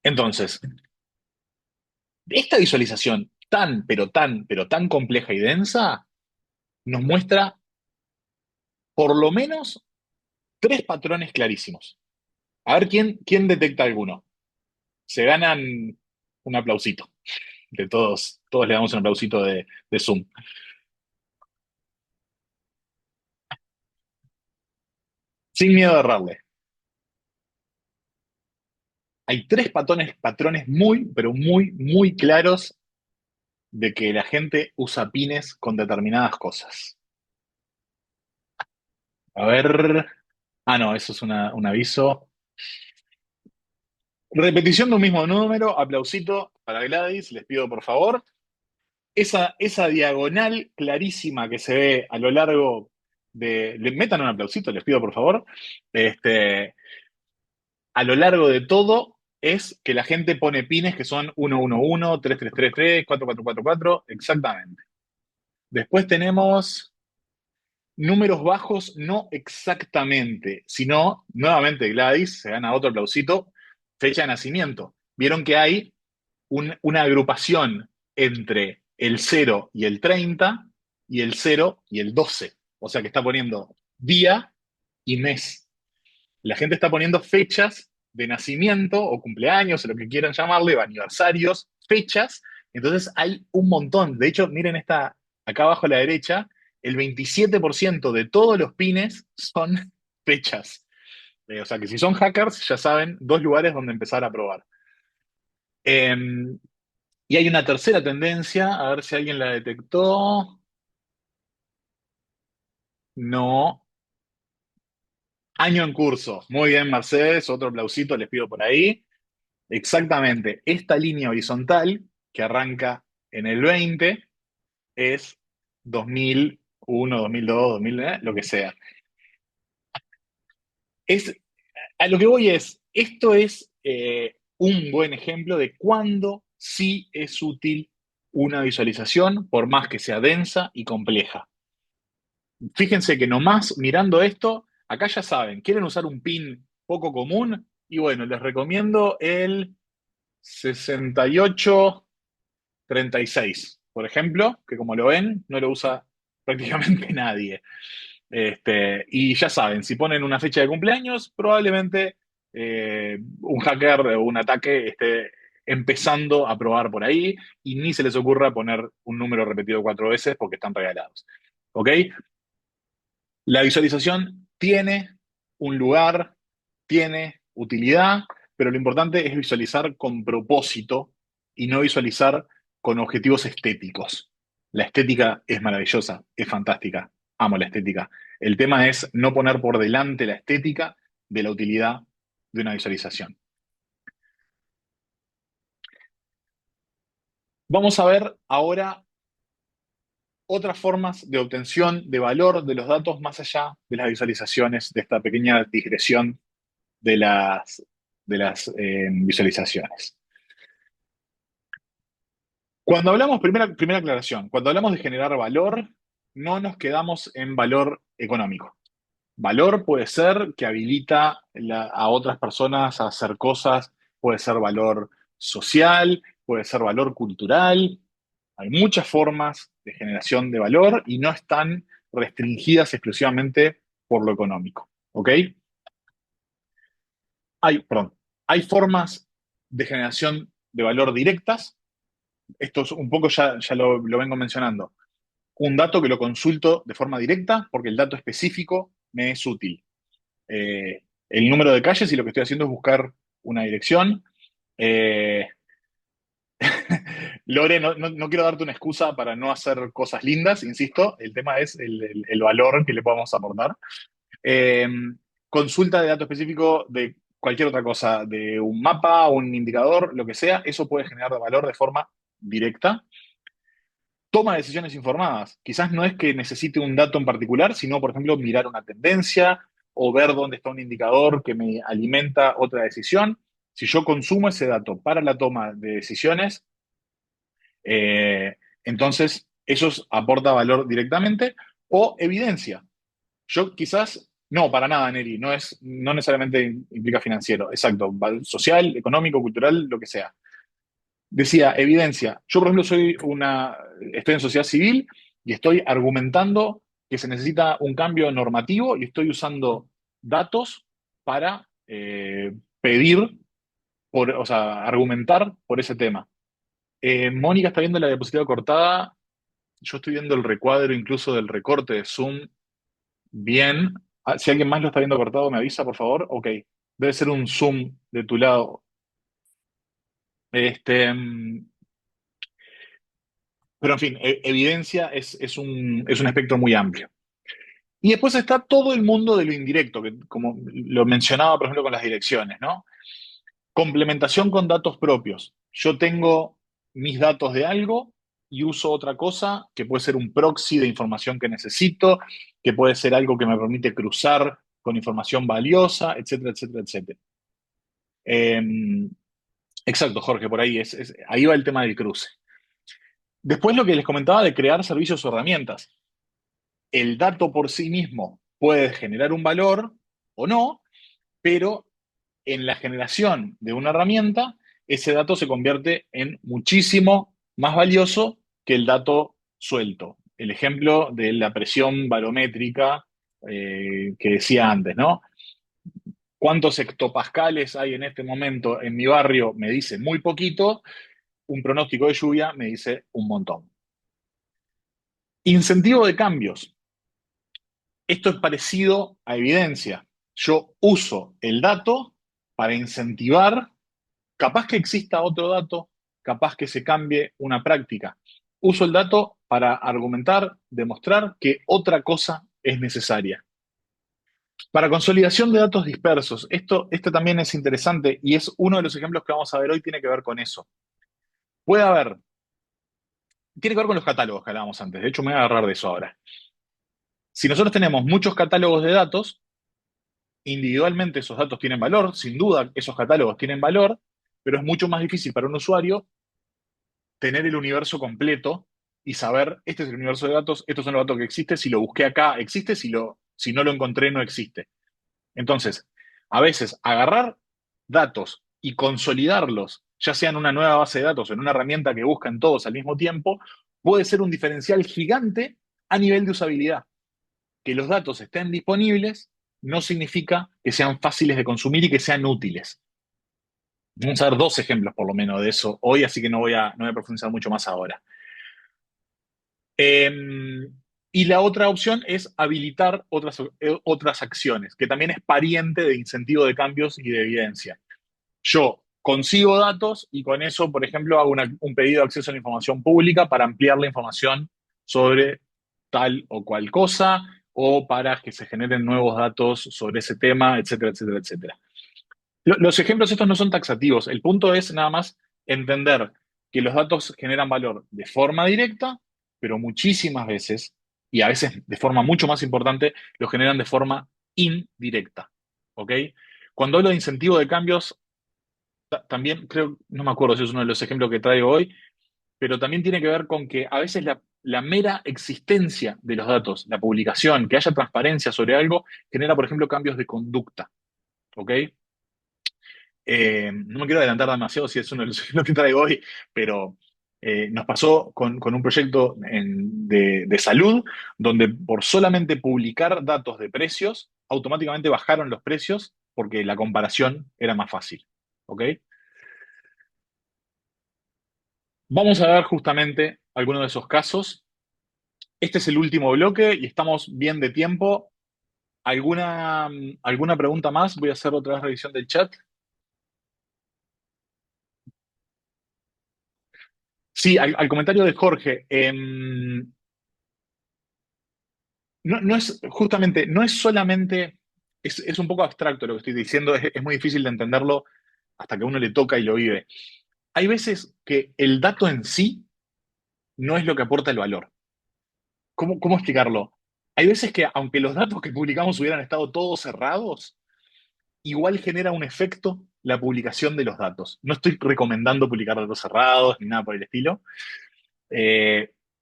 Entonces, Esta visualización tan, pero tan compleja y densa nos muestra por lo menos tres patrones clarísimos. A ver quién detecta alguno. Se ganan un aplausito de todos. Todos le damos un aplausito de Zoom. Sin miedo a errarle. Hay tres patrones muy, pero muy claros de que la gente usa pines con determinadas cosas. A ver. Ah, no, eso es un aviso. Repetición de un mismo número, aplausito para Gladys, les pido por favor. Esa diagonal clarísima que se ve a lo largo Le metan un aplausito, les pido por favor. Este, a lo largo de todo es que la gente pone pines que son 111, 3333, 4444, exactamente. Después tenemos números bajos, no exactamente, sino, nuevamente Gladys, se gana otro aplausito, fecha de nacimiento. Vieron que hay una agrupación entre el 0 y el 30 y el 0 y el 12. O sea que está poniendo día y mes. La gente está poniendo fechas de nacimiento o cumpleaños o lo que quieran llamarle, o aniversarios, fechas. Entonces hay un montón. De hecho, miren acá abajo a la derecha, el 27% de todos los pines son fechas. O sea que si son hackers, ya saben, dos lugares donde empezar a probar. Eh, y hay una tercera tendencia, a ver si alguien la detectó. No. Año en curso. Muy bien, Mercedes. Otro aplausito les pido por ahí. Exactamente. Esta línea horizontal que arranca en el 20 es 2001, 2002, 2000, lo que sea. Es, a lo que voy es, esto es un buen ejemplo de cuándo sí es útil una visualización, por más que sea densa y compleja. Fíjense que nomás mirando esto, acá ya saben, quieren usar un pin poco común y bueno, les recomiendo el 6836, por ejemplo, que como lo ven, no lo usa prácticamente nadie. Y ya saben, si ponen una fecha de cumpleaños, probablemente un hacker o un ataque esté empezando a probar por ahí y ni se les ocurra poner un número repetido cuatro veces porque están regalados. ¿Ok? La visualización tiene un lugar, tiene utilidad, pero lo importante es visualizar con propósito y no visualizar con objetivos estéticos. La estética es maravillosa, es fantástica, amo la estética. El tema es no poner por delante la estética de la utilidad de una visualización. Vamos a ver ahora otras formas de obtención de valor de los datos más allá de las visualizaciones, de esta pequeña digresión de las visualizaciones. Cuando hablamos, primera aclaración, cuando hablamos de generar valor, no nos quedamos en valor económico. Valor puede ser que habilita a otras personas a hacer cosas, puede ser valor social, puede ser valor cultural. Hay muchas formas de generación de valor y no están restringidas exclusivamente por lo económico. ¿Ok? Perdón, hay formas de generación de valor directas. Esto es un poco ya lo vengo mencionando. Un dato que lo consulto de forma directa porque el dato específico me es útil. El número de calles y lo que estoy haciendo es buscar una dirección. Eh, Lore, no quiero darte una excusa para no hacer cosas lindas, insisto, el tema es el valor que le podamos aportar. Eh, Consulta de dato específico de cualquier otra cosa, de un mapa, un indicador, lo que sea, eso puede generar valor de forma directa. Toma decisiones informadas. Quizás no es que necesite un dato en particular, sino, por ejemplo, mirar una tendencia o ver dónde está un indicador que me alimenta otra decisión. Si yo consumo ese dato para la toma de decisiones, eh, entonces eso aporta valor directamente o evidencia. Yo quizás, no, para nada, Neri, no necesariamente implica financiero, exacto, social, económico, cultural, lo que sea. Decía, evidencia. Yo, por ejemplo, estoy en sociedad civil y estoy argumentando que se necesita un cambio normativo y estoy usando datos para pedir, o sea, argumentar por ese tema. Mónica está viendo la diapositiva cortada. Yo estoy viendo el recuadro incluso del recorte de Zoom. Bien. Ah, si alguien más lo está viendo cortado, me avisa, por favor. Ok. Debe ser un Zoom de tu lado. Este, pero en fin, evidencia es un espectro muy amplio. Y después está todo el mundo de lo indirecto, que como lo mencionaba, por ejemplo, con las direcciones, ¿no? Complementación con datos propios. Yo tengo mis datos de algo y uso otra cosa que puede ser un proxy de información que necesito, que puede ser algo que me permite cruzar con información valiosa, etcétera, etcétera, etcétera. Exacto, Jorge, por ahí ahí va el tema del cruce. Después lo que les comentaba de crear servicios o herramientas. El dato por sí mismo puede generar un valor o no, pero en la generación de una herramienta, ese dato se convierte en muchísimo más valioso que el dato suelto. El ejemplo de la presión barométrica que decía antes, ¿no? ¿Cuántos hectopascales hay en este momento en mi barrio? Me dice muy poquito. Un pronóstico de lluvia me dice un montón. Incentivo de cambios. Esto es parecido a evidencia. Yo uso el dato para incentivar, capaz que exista otro dato, capaz que se cambie una práctica. Uso el dato para argumentar, demostrar que otra cosa es necesaria. Para consolidación de datos dispersos, esto también es interesante y es uno de los ejemplos que vamos a ver hoy, tiene que ver con eso. Puede haber, tiene que ver con los catálogos que hablábamos antes, de hecho me voy a agarrar de eso ahora. Si nosotros tenemos muchos catálogos de datos, individualmente esos datos tienen valor, sin duda esos catálogos tienen valor, pero es mucho más difícil para un usuario tener el universo completo y saber, este es el universo de datos, estos son los datos que existen, si lo busqué acá existe, si no lo encontré no existe. Entonces, a veces agarrar datos y consolidarlos, ya sea en una nueva base de datos o en una herramienta que buscan todos al mismo tiempo, puede ser un diferencial gigante a nivel de usabilidad. Que los datos estén disponibles no significa que sean fáciles de consumir y que sean útiles. Vamos a ver dos ejemplos por lo menos de eso hoy, así que no voy a profundizar mucho más ahora. Eh, y la otra opción es habilitar otras acciones, que también es pariente de incentivo de cambios y de evidencia. Yo consigo datos y con eso, por ejemplo, hago un pedido de acceso a la información pública para ampliar la información sobre tal o cual cosa o para que se generen nuevos datos sobre ese tema, etcétera, etcétera, etcétera. Los ejemplos estos no son taxativos. El punto es nada más entender que los datos generan valor de forma directa, pero muchísimas veces, y a veces de forma mucho más importante, lo generan de forma indirecta. ¿Ok? Cuando hablo de incentivo de cambios, también creo, no me acuerdo si es uno de los ejemplos que traigo hoy, pero también tiene que ver con que a veces la mera existencia de los datos, la publicación, que haya transparencia sobre algo, genera, por ejemplo, cambios de conducta. ¿Ok? No me quiero adelantar demasiado si es uno de los ejemplos que traigo hoy, pero nos pasó con un proyecto de salud donde por solamente publicar datos de precios, automáticamente bajaron los precios porque la comparación era más fácil. ¿Ok? Vamos a ver justamente algunos de esos casos. Este es el último bloque y estamos bien de tiempo. ¿Alguna pregunta más? Voy a hacer otra vez revisión del chat. Sí, al comentario de Jorge. No es justamente, no es solamente, es un poco abstracto lo que estoy diciendo, es muy difícil de entenderlo hasta que uno le toca y lo vive. Hay veces que el dato en sí no es lo que aporta el valor. ¿Cómo explicarlo? Hay veces que aunque los datos que publicamos hubieran estado todos cerrados, igual genera un efecto la publicación de los datos. No estoy recomendando publicar datos cerrados ni nada por el estilo,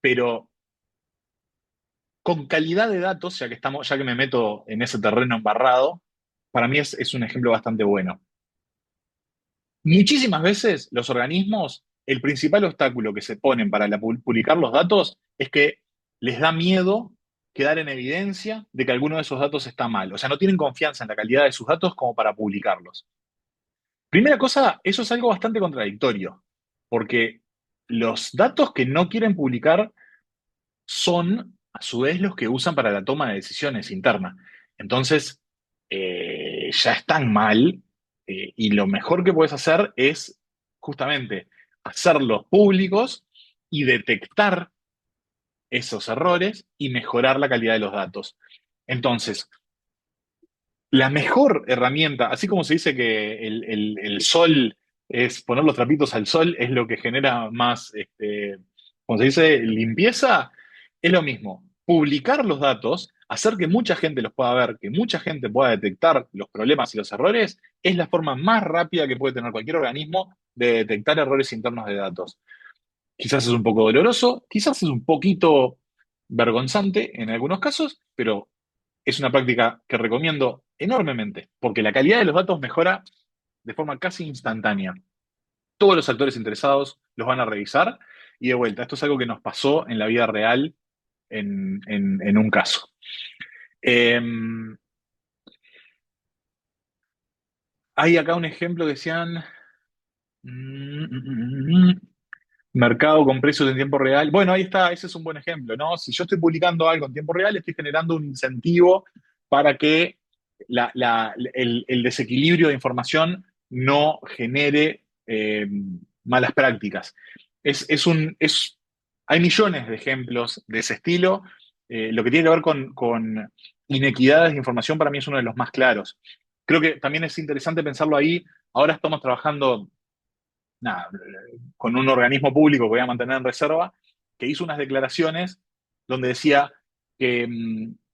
pero con calidad de datos, ya que me meto en ese terreno embarrado, para mí es un ejemplo bastante bueno. Muchísimas veces los organismos el principal obstáculo que se ponen para publicar los datos es que les da miedo quedar en evidencia de que alguno de esos datos está mal. O sea, no tienen confianza en la calidad de sus datos como para publicarlos. Primera cosa, eso es algo bastante contradictorio, porque los datos que no quieren publicar son, a su vez, los que usan para la toma de decisiones interna. Entonces, ya están mal, y lo mejor que puedes hacer es justamente hacerlos públicos y detectar esos errores y mejorar la calidad de los datos. Entonces, la mejor herramienta, así como se dice que el sol es poner los trapitos al sol, es lo que genera más, como se dice, limpieza, es lo mismo. Publicar los datos, hacer que mucha gente los pueda ver, que mucha gente pueda detectar los problemas y los errores, es la forma más rápida que puede tener cualquier organismo de detectar errores internos de datos. Quizás es un poco doloroso, quizás es un poquito vergonzante en algunos casos, pero es una práctica que recomiendo enormemente, porque la calidad de los datos mejora de forma casi instantánea. Todos los actores interesados los van a revisar y de vuelta, esto es algo que nos pasó en la vida real en un caso. Eh, Hay acá un ejemplo que decían, mercado con precios en tiempo real. Bueno, ahí está, ese es un buen ejemplo, ¿no? Si yo estoy publicando algo en tiempo real, estoy generando un incentivo para que el desequilibrio de información no genere malas prácticas. Hay millones de ejemplos de ese estilo. Lo que tiene que ver con inequidades de información para mí es uno de los más claros. Creo que también es interesante pensarlo ahí. Ahora estamos trabajando, nada, con un organismo público que voy a mantener en reserva, que hizo unas declaraciones donde decía que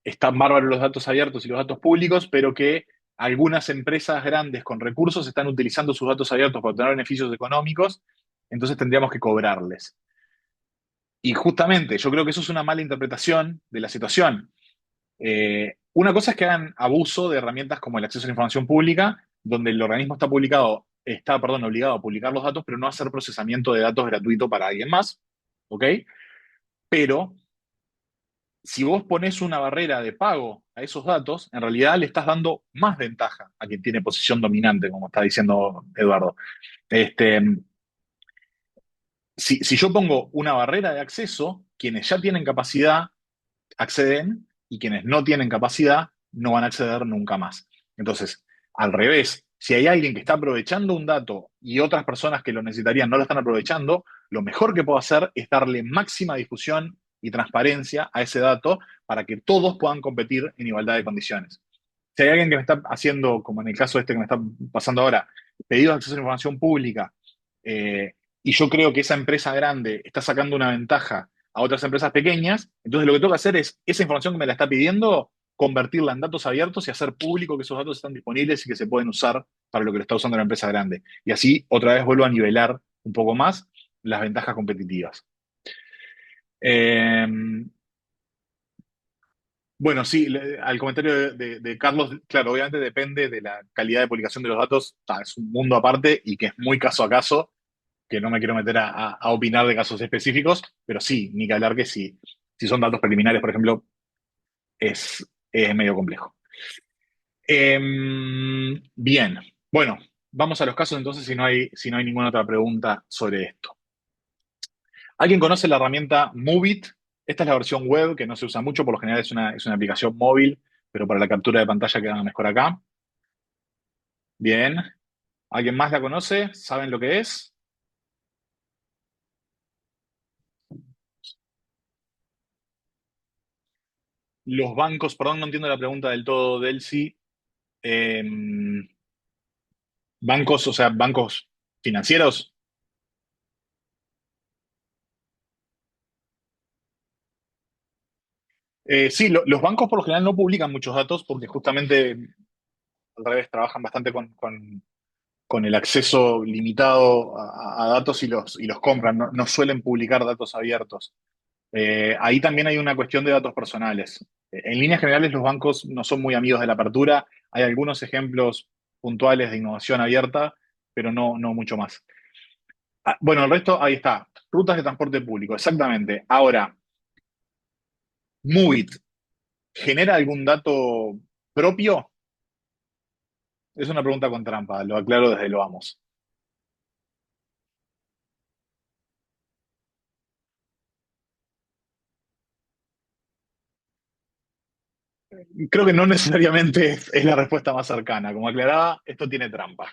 están bárbaros los datos abiertos y los datos públicos, pero que algunas empresas grandes con recursos están utilizando sus datos abiertos para obtener beneficios económicos, entonces tendríamos que cobrarles. Y justamente yo creo que eso es una mala interpretación de la situación. Una cosa es que hagan abuso de herramientas como el acceso a la información pública, donde el organismo perdón, obligado a publicar los datos, pero no hacer procesamiento de datos gratuito para alguien más, ¿ok? Pero si vos pones una barrera de pago a esos datos, en realidad le estás dando más ventaja a quien tiene posición dominante, como está diciendo Eduardo. Este, si yo pongo una barrera de acceso, quienes ya tienen capacidad acceden y quienes no tienen capacidad no van a acceder nunca más. Entonces, al revés, si hay alguien que está aprovechando un dato y otras personas que lo necesitarían no lo están aprovechando, lo mejor que puedo hacer es darle máxima difusión y transparencia a ese dato para que todos puedan competir en igualdad de condiciones. Si hay alguien que me está haciendo, como en el caso este que me está pasando ahora, pedidos de acceso a la información pública, eh, y yo creo que esa empresa grande está sacando una ventaja a otras empresas pequeñas, entonces lo que tengo que hacer es esa información que me la está pidiendo, convertirla en datos abiertos y hacer público que esos datos están disponibles y que se pueden usar para lo que lo está usando la empresa grande. Y así otra vez vuelvo a nivelar un poco más las ventajas competitivas. Eh, bueno, sí, al comentario de Carlos, claro, obviamente depende de la calidad de publicación de los datos, es un mundo aparte y que es muy caso a caso, que no me quiero meter a opinar de casos específicos, pero sí, ni que hablar que si son datos preliminares, por ejemplo, es medio complejo. Bien, bueno, vamos a los casos entonces si no hay ninguna otra pregunta sobre esto. ¿Alguien conoce la herramienta Moveit? Esta es la versión web que no se usa mucho, por lo general es una aplicación móvil, pero para la captura de pantalla queda mejor acá. Bien, ¿alguien más la conoce? ¿Saben lo que es? Los bancos, perdón, no entiendo la pregunta del todo, Delcy. Bancos, o sea, bancos financieros. Sí, los bancos por lo general no publican muchos datos porque justamente al revés trabajan bastante con el acceso limitado a datos y los compran, no suelen publicar datos abiertos. Ahí también hay una cuestión de datos personales. En líneas generales, los bancos no son muy amigos de la apertura. Hay algunos ejemplos puntuales de innovación abierta, pero no mucho más. Bueno, el resto, ahí está. Rutas de transporte público, exactamente. Ahora, Movit, ¿genera algún dato propio? Es una pregunta con trampa, lo aclaro desde lo vamos. Creo que no necesariamente es la respuesta más cercana. Como aclaraba, esto tiene trampa.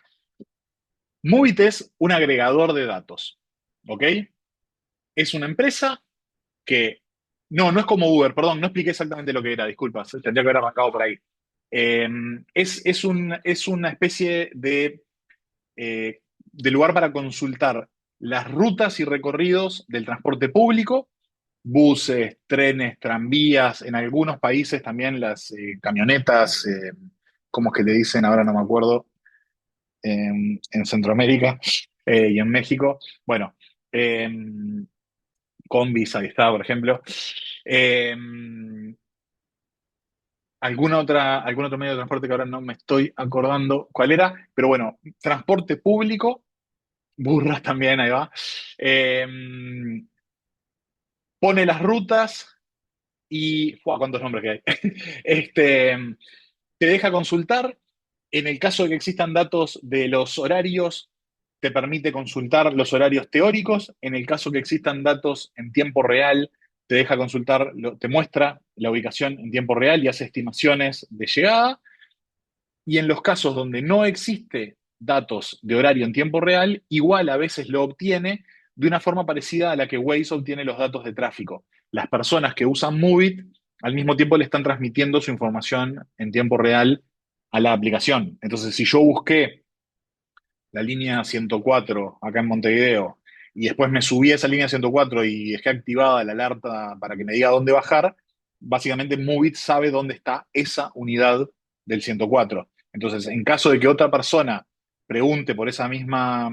Movit es un agregador de datos, ¿ok? Es una empresa que... No, no es como Uber, perdón, no expliqué exactamente lo que era, disculpas, tendría que haber arrancado por ahí. Eh, es una especie de lugar para consultar las rutas y recorridos del transporte público, buses, trenes, tranvías, en algunos países también las camionetas, ¿cómo es que le dicen? Ahora no me acuerdo, en Centroamérica y en México. Bueno, eh, combis, ahí está, por ejemplo. Eh, algún otro medio de transporte que ahora no me estoy acordando cuál era, pero bueno, transporte público, burras también, ahí va. Eh, pone las rutas y... ¡Fua! ¿Cuántos nombres que hay? Este, te deja consultar. En el caso de que existan datos de los horarios, te permite consultar los horarios teóricos. En el caso que existan datos en tiempo real, te deja consultar, te muestra la ubicación en tiempo real y hace estimaciones de llegada. Y en los casos donde no existe datos de horario en tiempo real, igual a veces lo obtiene de una forma parecida a la que Waze obtiene los datos de tráfico. Las personas que usan Movit al mismo tiempo le están transmitiendo su información en tiempo real a la aplicación. Entonces, si yo busqué la línea 104 acá en Montevideo y después me subí a esa línea 104 y dejé activada la alerta para que me diga dónde bajar, básicamente Movit sabe dónde está esa unidad del 104. Entonces, en caso de que otra persona pregunte por esa misma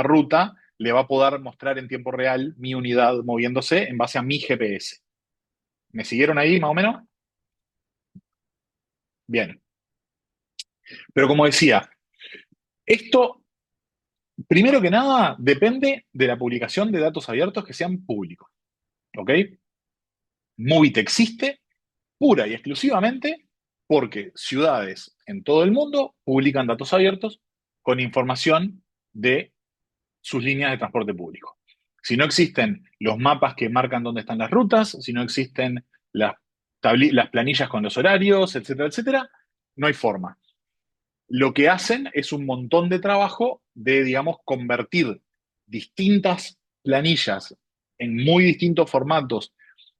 ruta, le va a poder mostrar en tiempo real mi unidad moviéndose en base a mi GPS. ¿Me siguieron ahí más o menos? Bien. Pero como decía, esto, primero que nada, depende de la publicación de datos abiertos que sean públicos. ¿Ok? Movit existe pura y exclusivamente porque ciudades en todo el mundo publican datos abiertos con información de sus líneas de transporte público. Si no existen los mapas que marcan dónde están las rutas, si no existen las, las planillas con los horarios, etcétera, etcétera, no hay forma. Lo que hacen es un montón de trabajo de, digamos, convertir distintas planillas en muy distintos formatos,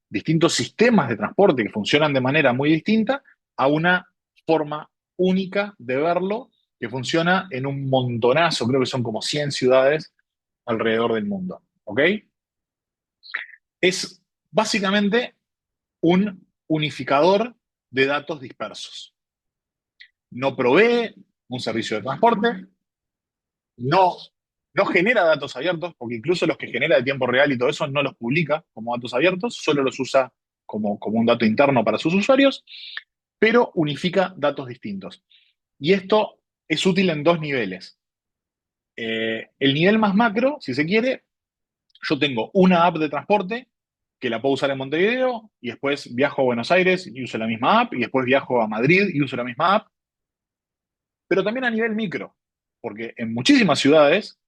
distintos sistemas de transporte que funcionan de manera muy distinta, a una forma única de verlo que funciona en un montonazo, creo que son como 100 ciudades alrededor del mundo. ¿Ok? Es básicamente un unificador de datos dispersos. No provee un servicio de transporte, no, no genera datos abiertos, porque incluso los que genera de tiempo real y todo eso no los publica como datos abiertos, solo los usa como un dato interno para sus usuarios, pero unifica datos distintos. Y esto es útil en dos niveles. El nivel más macro, si se quiere, yo tengo una app de transporte que la puedo usar en Montevideo y después viajo a Buenos Aires y uso la misma app y después viajo a Madrid y uso la misma app, pero también a nivel micro, porque en muchísimas ciudades,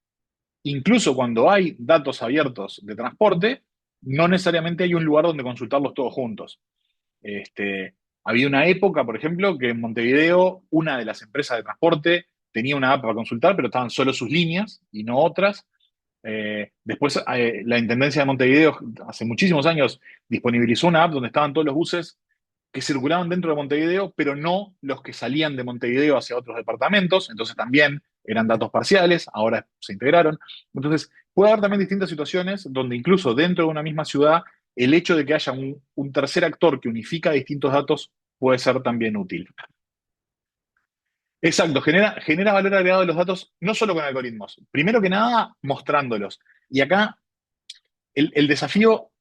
incluso cuando hay datos abiertos de transporte, no necesariamente hay un lugar donde consultarlos todos juntos. Había una época, por ejemplo, que en Montevideo una de las empresas de transporte tenía una app para consultar, pero estaban solo sus líneas y no otras. Después, la Intendencia de Montevideo, hace muchísimos años, disponibilizó una app donde estaban todos los buses que circulaban dentro de Montevideo, pero no los que salían de Montevideo hacia otros departamentos, entonces también eran datos parciales, ahora se integraron. Entonces, puede haber también distintas situaciones donde incluso dentro de una misma ciudad, el hecho de que haya un tercer actor que unifica distintos datos puede ser también útil. Exacto, genera valor agregado de los datos no solo con algoritmos, primero que nada mostrándolos. Y acá el desafío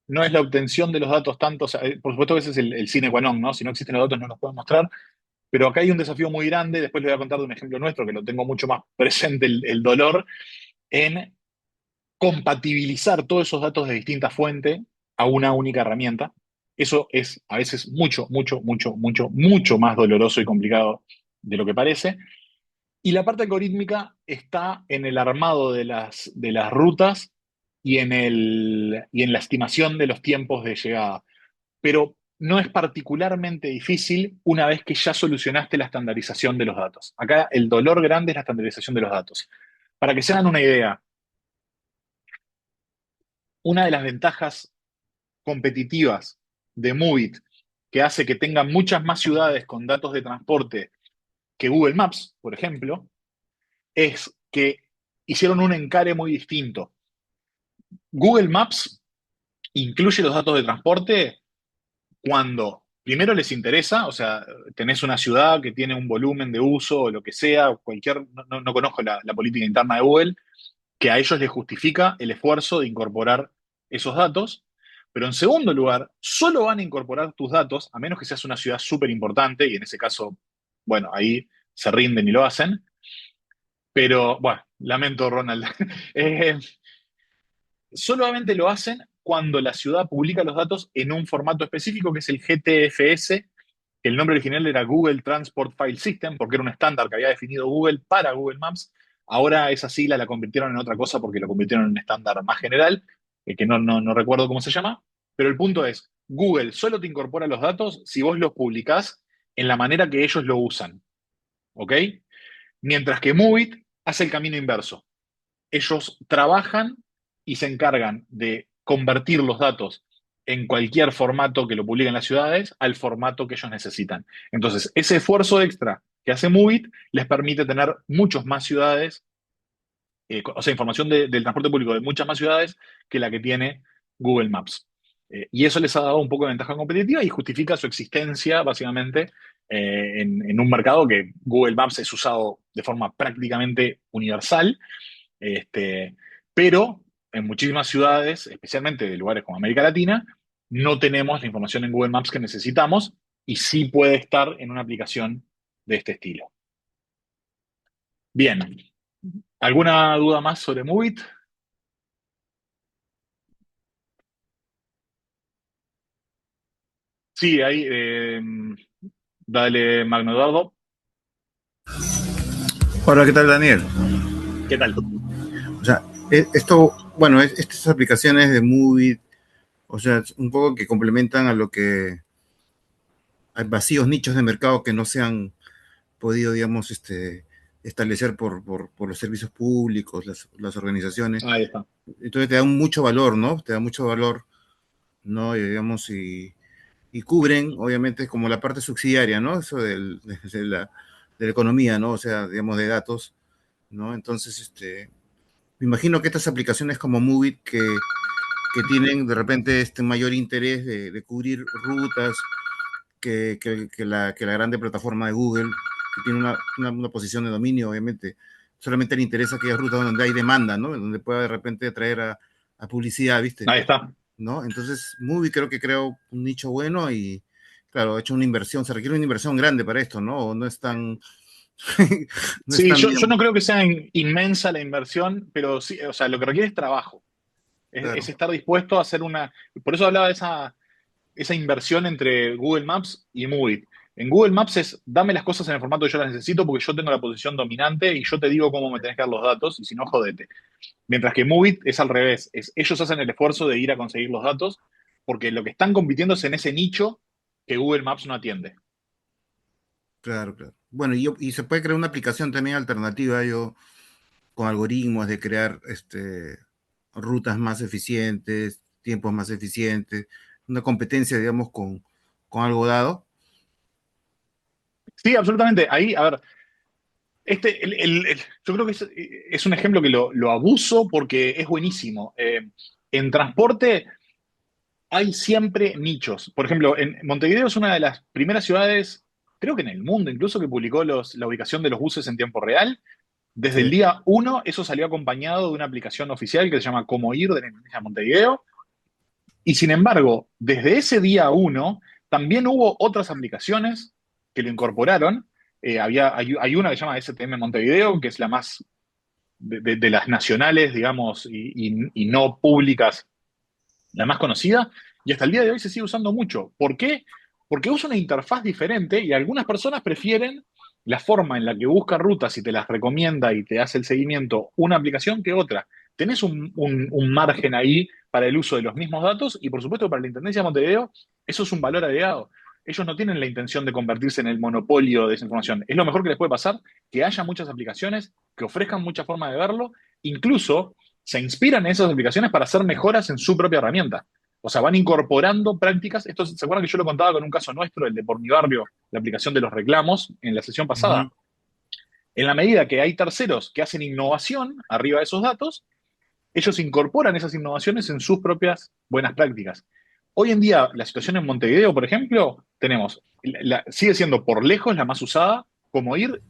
no es la obtención de los datos tanto, o sea, por supuesto que ese es el sine qua non, ¿no? Si no existen los datos no los pueden mostrar, pero acá hay un desafío muy grande, después le voy a contar de un ejemplo nuestro que lo tengo mucho más presente el dolor, en compatibilizar todos esos datos de distintas fuentes a una única herramienta. Eso es a veces mucho, mucho, mucho, mucho, mucho más doloroso y complicado de lo que parece. Y la parte algorítmica está en el armado de las rutas y en la estimación de los tiempos de llegada. Pero no es particularmente difícil una vez que ya solucionaste la estandarización de los datos. Acá el dolor grande es la estandarización de los datos. Para que se hagan una idea, una de las ventajas competitivas de Movit, que hace que tenga muchas más ciudades con datos de transporte que Google Maps, por ejemplo, es que hicieron un encare muy distinto. Google Maps incluye los datos de transporte cuando primero les interesa, o sea, tenés una ciudad que tiene un volumen de uso o lo que sea, no conozco la política interna de Google, que a ellos les justifica el esfuerzo de incorporar esos datos. Pero en segundo lugar, solo van a incorporar tus datos, a menos que seas una ciudad súper importante, y en ese caso, bueno, ahí se rinden y lo hacen. Pero, bueno, lamento, Ronald. Eh, Solamente lo hacen cuando la ciudad publica los datos en un formato específico, que es el GTFS, que el nombre original era Google Transport File System, porque era un estándar que había definido Google para Google Maps. Ahora esa sigla la convirtieron en otra cosa porque la convirtieron en un estándar más general, que no recuerdo cómo se llama. Pero el punto es, Google solo te incorpora los datos si vos los publicás en la manera que ellos lo usan. ¿Ok? Mientras que Movit hace el camino inverso. Ellos trabajan y se encargan de convertir los datos en cualquier formato que lo publiquen las ciudades al formato que ellos necesitan. Entonces, ese esfuerzo extra que hace Movit les permite tener muchas más ciudades, o sea, información del transporte público de muchas más ciudades que la que tiene Google Maps. Y eso les ha dado un poco de ventaja competitiva y justifica su existencia, básicamente, en un mercado que Google Maps es usado de forma prácticamente universal, este, pero en muchísimas ciudades, especialmente de lugares como América Latina, no tenemos la información en Google Maps que necesitamos y sí puede estar en una aplicación de este estilo. Bien, ¿alguna duda más sobre Movit? Sí, ahí, dale, Magno Eduardo. Hola, ¿qué tal, Daniel? ¿Qué tal? O sea, esto, bueno, estas aplicaciones de Movie, o sea, un poco que complementan a lo que hay vacíos nichos de mercado que no se han podido, digamos, establecer por los servicios públicos, las organizaciones. Ahí está. Entonces te dan mucho valor, ¿no? Te da mucho valor, ¿no? Y, digamos, y cubren, obviamente, como la parte subsidiaria, ¿no? Eso de la economía, ¿no? O sea, digamos, de datos, ¿no? Entonces, me imagino que estas aplicaciones como Movit que tienen de repente este mayor interés de cubrir rutas que la grande plataforma de Google, que tiene una posición de dominio, obviamente. Solamente le interesa aquellas rutas donde hay demanda, ¿no? Donde pueda de repente atraer a publicidad, ¿viste? Ahí está. ¿No? Entonces, Movie creo que creó un nicho bueno y, claro, ha hecho una inversión, se requiere una inversión grande para esto, ¿no? No es tan, no es Sí, tan, yo digamos, no creo que sea inmensa la inversión, pero sí, o sea, lo que requiere es trabajo. Es claro, estar dispuesto a hacer una. Por eso hablaba de esa inversión entre Google Maps y Movit. En Google Maps es, dame las cosas en el formato que yo las necesito porque yo tengo la posición dominante y yo te digo cómo me tenés que dar los datos y si no, jodete. Mientras que Movit es al revés, es, ellos hacen el esfuerzo de ir a conseguir los datos porque lo que están compitiendo es en ese nicho que Google Maps no atiende. claro, claro. Bueno, y se puede crear una aplicación también alternativa, yo, con algoritmos de crear rutas más eficientes, tiempos más eficientes, una competencia, digamos, con algo dado. Sí, absolutamente. Ahí, a ver, yo creo que es un ejemplo que lo abuso porque es buenísimo. En transporte hay siempre nichos. Por ejemplo, en Montevideo es una de las primeras ciudades, creo que en el mundo incluso, que publicó la ubicación de los buses en tiempo real. Desde el Sí, día uno, eso salió acompañado de una aplicación oficial que se llama Cómo Ir de la Intendencia de Montevideo. Y sin embargo, desde ese día uno, también hubo otras aplicaciones que lo incorporaron. Hay una que se llama STM Montevideo, que es la más de las nacionales, digamos, y no públicas, la más conocida, y hasta el día de hoy se sigue usando mucho. ¿Por qué? Porque usa una interfaz diferente y algunas personas prefieren la forma en la que busca rutas y te las recomienda y te hace el seguimiento una aplicación que otra. Tenés un margen ahí para el uso de los mismos datos y por supuesto para la Intendencia de Montevideo eso es un valor agregado. Ellos no tienen la intención de convertirse en el monopolio de esa información. Es lo mejor que les puede pasar, que haya muchas aplicaciones, que ofrezcan muchas formas de verlo, incluso se inspiran en esas aplicaciones para hacer mejoras en su propia herramienta. O sea, van incorporando prácticas. Esto, ¿se acuerdan que yo lo contaba con un caso nuestro, el de Por Mi Barrio, la aplicación de los reclamos, en la sesión pasada? Ujú. En la medida que hay terceros que hacen innovación arriba de esos datos, ellos incorporan esas innovaciones en sus propias buenas prácticas. Hoy en día, la situación en Montevideo, por ejemplo, tenemos, sigue siendo por lejos la más usada, como ir,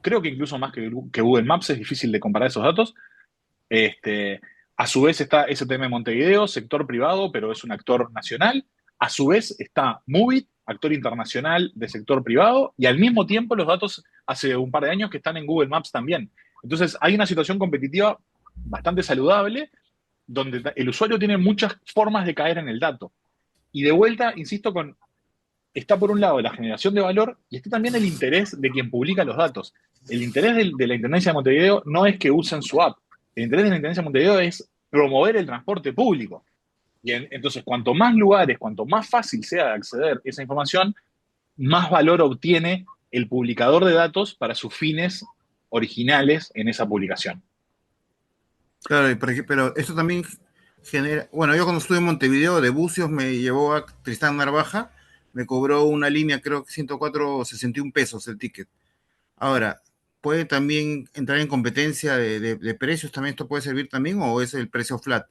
creo que incluso más que Google Maps, es difícil de comparar esos datos, este, a su vez está STM Montevideo, sector privado, pero es un actor nacional. A su vez está Movit, actor internacional de sector privado, y al mismo tiempo los datos hace un par de años que están en Google Maps también. Entonces hay una situación competitiva bastante saludable, donde el usuario tiene muchas formas de caer en el dato. Y de vuelta, insisto, está por un lado la generación de valor y está también el interés de quien publica los datos. El interés de la Intendencia de Montevideo no es que usen su app. El interés de la Intendencia de Montevideo es promover el transporte público. Y entonces, cuanto más lugares, cuanto más fácil sea de acceder a esa información, más valor obtiene el publicador de datos para sus fines originales en esa publicación. Claro, pero esto también genera, bueno, yo cuando estuve en Montevideo de Bucios me llevó a Tristán Narvaja, me cobró una línea, creo que 104,61 pesos el ticket. Ahora, ¿puede también entrar en competencia de precios? ¿También esto puede servir también o es el precio flat?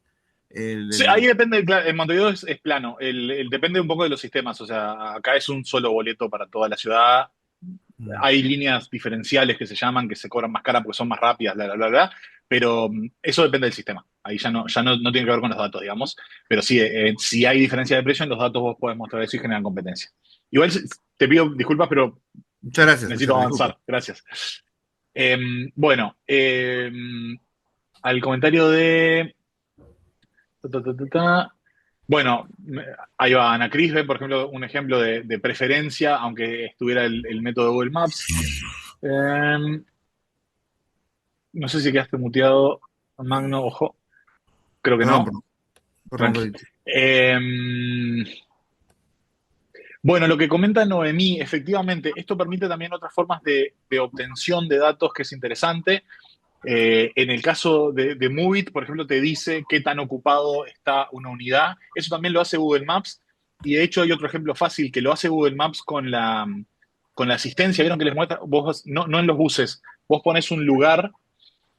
El, Sí, ahí el- depende, en Montevideo es plano, depende un poco de los sistemas, o sea, acá es un solo boleto para toda la ciudad, hay líneas diferenciales que se llaman, que se cobran más caras porque son más rápidas, bla, bla, bla, bla, pero eso depende del sistema. Ahí ya no tiene que ver con los datos, digamos. Pero sí, si hay diferencia de precio, en los datos vos podés mostrar eso y generan competencia. Igual te pido disculpas, pero Muchas gracias, necesito Luciano, disculpa. avanzar. Gracias. Bueno, al comentario de... ta, ta, ta, ta, ta. Bueno, ahí va Ana Cris, ve, por ejemplo, un ejemplo de preferencia, aunque estuviera el método de Google Maps. Eh, No sé si quedaste muteado, Magno, ojo. Creo que Perdón, no. perdón, perdón, Tranqui. Freddy. Eh, bueno, lo que comenta Noemí, efectivamente, esto permite también otras formas de obtención de datos que es interesante. En el caso de Movit, por ejemplo, te dice qué tan ocupado está una unidad. Eso también lo hace Google Maps. Y de hecho hay otro ejemplo fácil que lo hace Google Maps con la asistencia. ¿Vieron que les muestra? Vos, no en los buses, vos pones un lugar,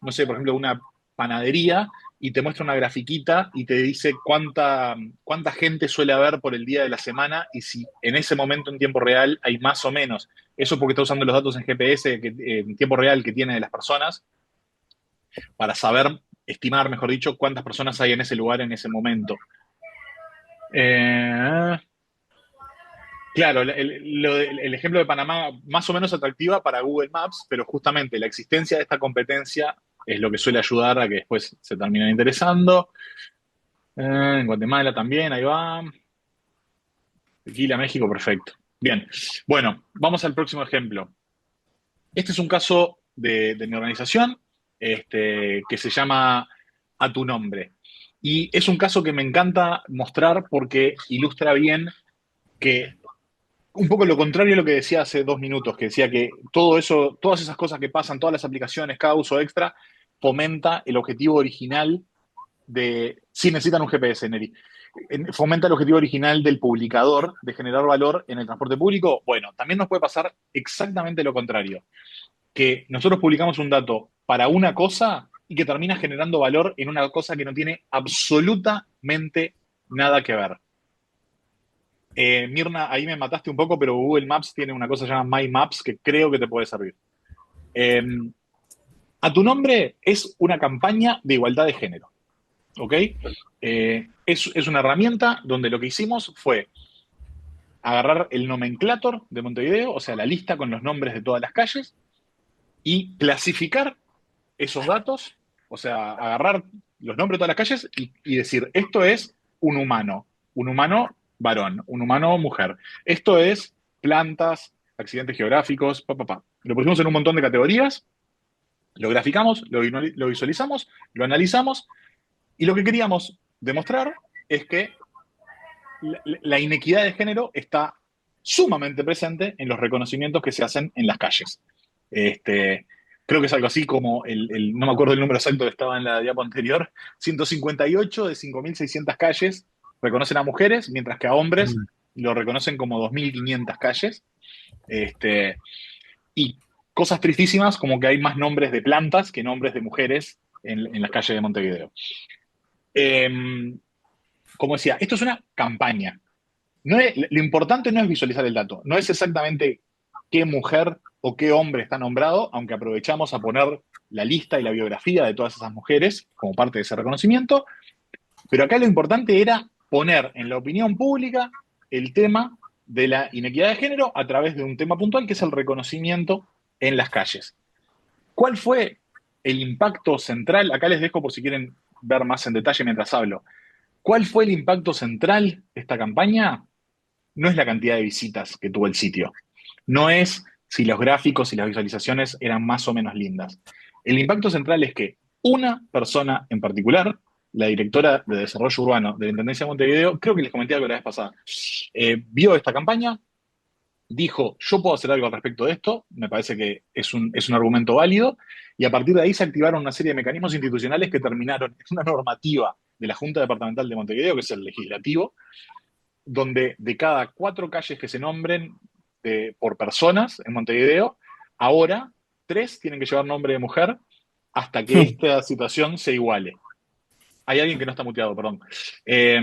no sé, por ejemplo, una panadería y te muestra una grafiquita y te dice cuánta gente suele haber por el día de la semana y si en ese momento en tiempo real hay más o menos. Eso porque está usando los datos en GPS en tiempo real que tiene de las personas para saber, estimar, mejor dicho, cuántas personas hay en ese lugar en ese momento. Eh, claro, el ejemplo de Panamá más o menos atractiva para Google Maps, pero justamente la existencia de esta competencia es lo que suele ayudar a que después se terminen interesando. En Guatemala también, ahí va. Tequila, México, perfecto. Bien, bueno, vamos al próximo ejemplo. Este es un caso de mi organización, que se llama A tu nombre. Y es un caso que me encanta mostrar porque ilustra bien que un poco lo contrario a lo que decía hace 2 minutos, que decía que todo eso, todas esas cosas que pasan, todas las aplicaciones, cada uso extra, fomenta el objetivo original de, sí necesitan un GPS, Neri, fomenta el objetivo original del publicador de generar valor en el transporte público. Bueno, también nos puede pasar exactamente lo contrario, que nosotros publicamos un dato para una cosa y que termina generando valor en una cosa que no tiene absolutamente nada que ver. Mirna, ahí me mataste un poco, pero Google Maps tiene una cosa llamada My Maps que creo que te puede servir. Eh, a tu nombre es una campaña de igualdad de género, ¿ok? Es una herramienta donde lo que hicimos fue agarrar el nomenclator de Montevideo, o sea, la lista con los nombres de todas las calles, y clasificar esos datos O sea, agarrar los nombres de todas las calles y decir, esto es un humano varón, un humano mujer. Esto es plantas, accidentes geográficos, pa, pa, pa. Lo pusimos en un montón de categorías, lo graficamos, lo visualizamos, lo analizamos y lo que queríamos demostrar es que la inequidad de género está sumamente presente en los reconocimientos que se hacen en las calles. Este, creo que es algo así como, no me acuerdo el número exacto que estaba en la diapo anterior, 158 de 5.600 calles reconocen a mujeres, mientras que a hombres Mm. lo reconocen como 2.500 calles. Este, y cosas tristísimas como que hay más nombres de plantas que nombres de mujeres en las calles de Montevideo. Como decía, esto es una campaña. Lo importante no es visualizar el dato, no es exactamente qué mujer o qué hombre está nombrado, aunque aprovechamos a poner la lista y la biografía de todas esas mujeres como parte de ese reconocimiento, pero acá lo importante era poner en la opinión pública el tema de la inequidad de género a través de un tema puntual que es el reconocimiento en las calles. ¿Cuál fue el impacto central? Acá les dejo por si quieren ver más en detalle mientras hablo. ¿Cuál fue el impacto central de esta campaña? No es la cantidad de visitas que tuvo el sitio, no es si los gráficos y las visualizaciones eran más o menos lindas. El impacto central es que una persona en particular, la directora de Desarrollo Urbano de la Intendencia de Montevideo, creo que les comenté algo la vez pasada, vio esta campaña, dijo, yo puedo hacer algo al respecto de esto, me parece que es un argumento válido, y a partir de ahí se activaron una serie de mecanismos institucionales que terminaron en una normativa de la Junta Departamental de Montevideo, que es el legislativo, donde de cada 4 calles que se nombren por personas en Montevideo, ahora 3 tienen que llevar nombre de mujer hasta que esta situación se iguale. Hay alguien que no está muteado, perdón. Eh,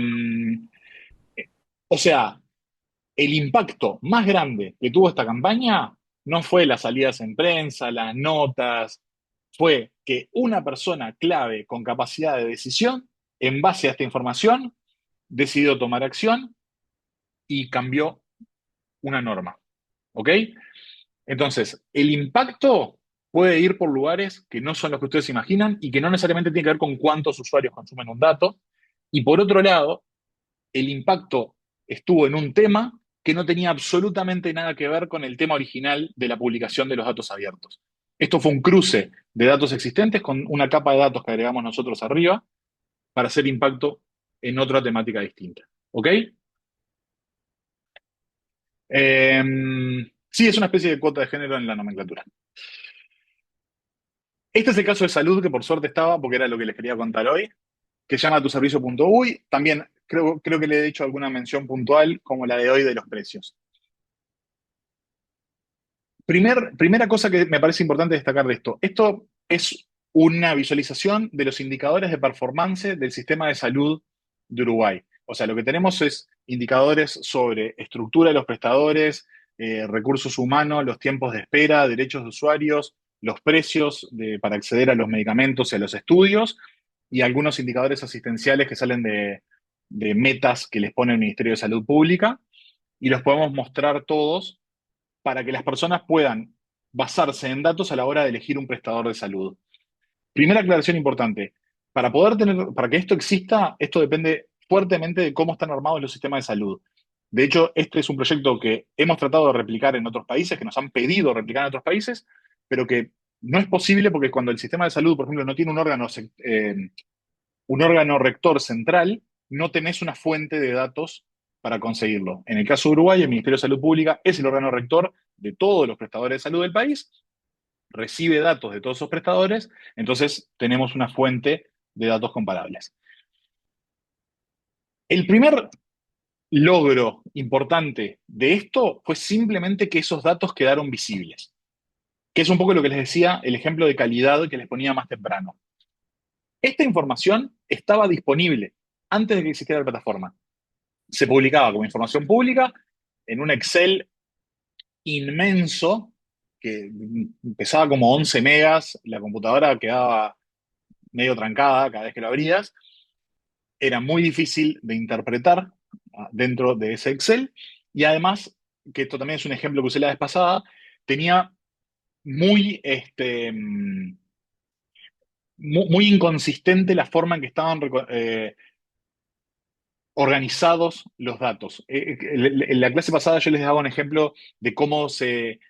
o sea, el impacto más grande que tuvo esta campaña no fue las salidas en prensa, las notas, fue que una persona clave con capacidad de decisión, en base a esta información, decidió tomar acción y cambió una norma. ¿Ok? Entonces, el impacto puede ir por lugares que no son los que ustedes imaginan y que no necesariamente tiene que ver con cuántos usuarios consumen un dato. Y por otro lado, el impacto estuvo en un tema que no tenía absolutamente nada que ver con el tema original de la publicación de los datos abiertos. Esto fue un cruce de datos existentes con una capa de datos que agregamos nosotros arriba para hacer impacto en otra temática distinta. ¿Ok? Sí, es una especie de cuota de género en la nomenclatura. Este es el caso de salud que por suerte estaba, porque era lo que les quería contar hoy, que llama tuservicio.uy. También creo que le he hecho alguna mención puntual, como la de hoy de los precios. Primera cosa que me parece importante destacar de esto. Esto es una visualización de los indicadores de performance del sistema de salud de Uruguay. O sea, lo que tenemos es indicadores sobre estructura de los prestadores, recursos humanos, los tiempos de espera, derechos de usuarios, los precios para acceder a los medicamentos y a los estudios, y algunos indicadores asistenciales que salen de metas que les pone el Ministerio de Salud Pública, y los podemos mostrar todos para que las personas puedan basarse en datos a la hora de elegir un prestador de salud. Primera aclaración importante. Para que esto exista, esto depende fuertemente de cómo están armados los sistemas de salud. De hecho, este es un proyecto que hemos tratado de replicar en otros países, que nos han pedido replicar en otros países, pero que no es posible porque cuando el sistema de salud, por ejemplo, no tiene un órgano rector central, no tenés una fuente de datos para conseguirlo. En el caso de Uruguay, el Ministerio de Salud Pública es el órgano rector de todos los prestadores de salud del país, recibe datos de todos esos prestadores, entonces tenemos una fuente de datos comparables. El primer logro importante de esto fue simplemente que esos datos quedaron visibles, que es un poco lo que les decía, el ejemplo de calidad que les ponía más temprano. Esta información estaba disponible antes de que existiera la plataforma. Se publicaba como información pública en un Excel inmenso que pesaba como 11 megas, la computadora quedaba medio trancada cada vez que lo abrías, era muy difícil de interpretar dentro de ese Excel y además, que esto también es un ejemplo que usé la vez pasada, tenía muy, muy inconsistente la forma en que estaban organizados los datos. En la clase pasada yo les daba un ejemplo de cómo se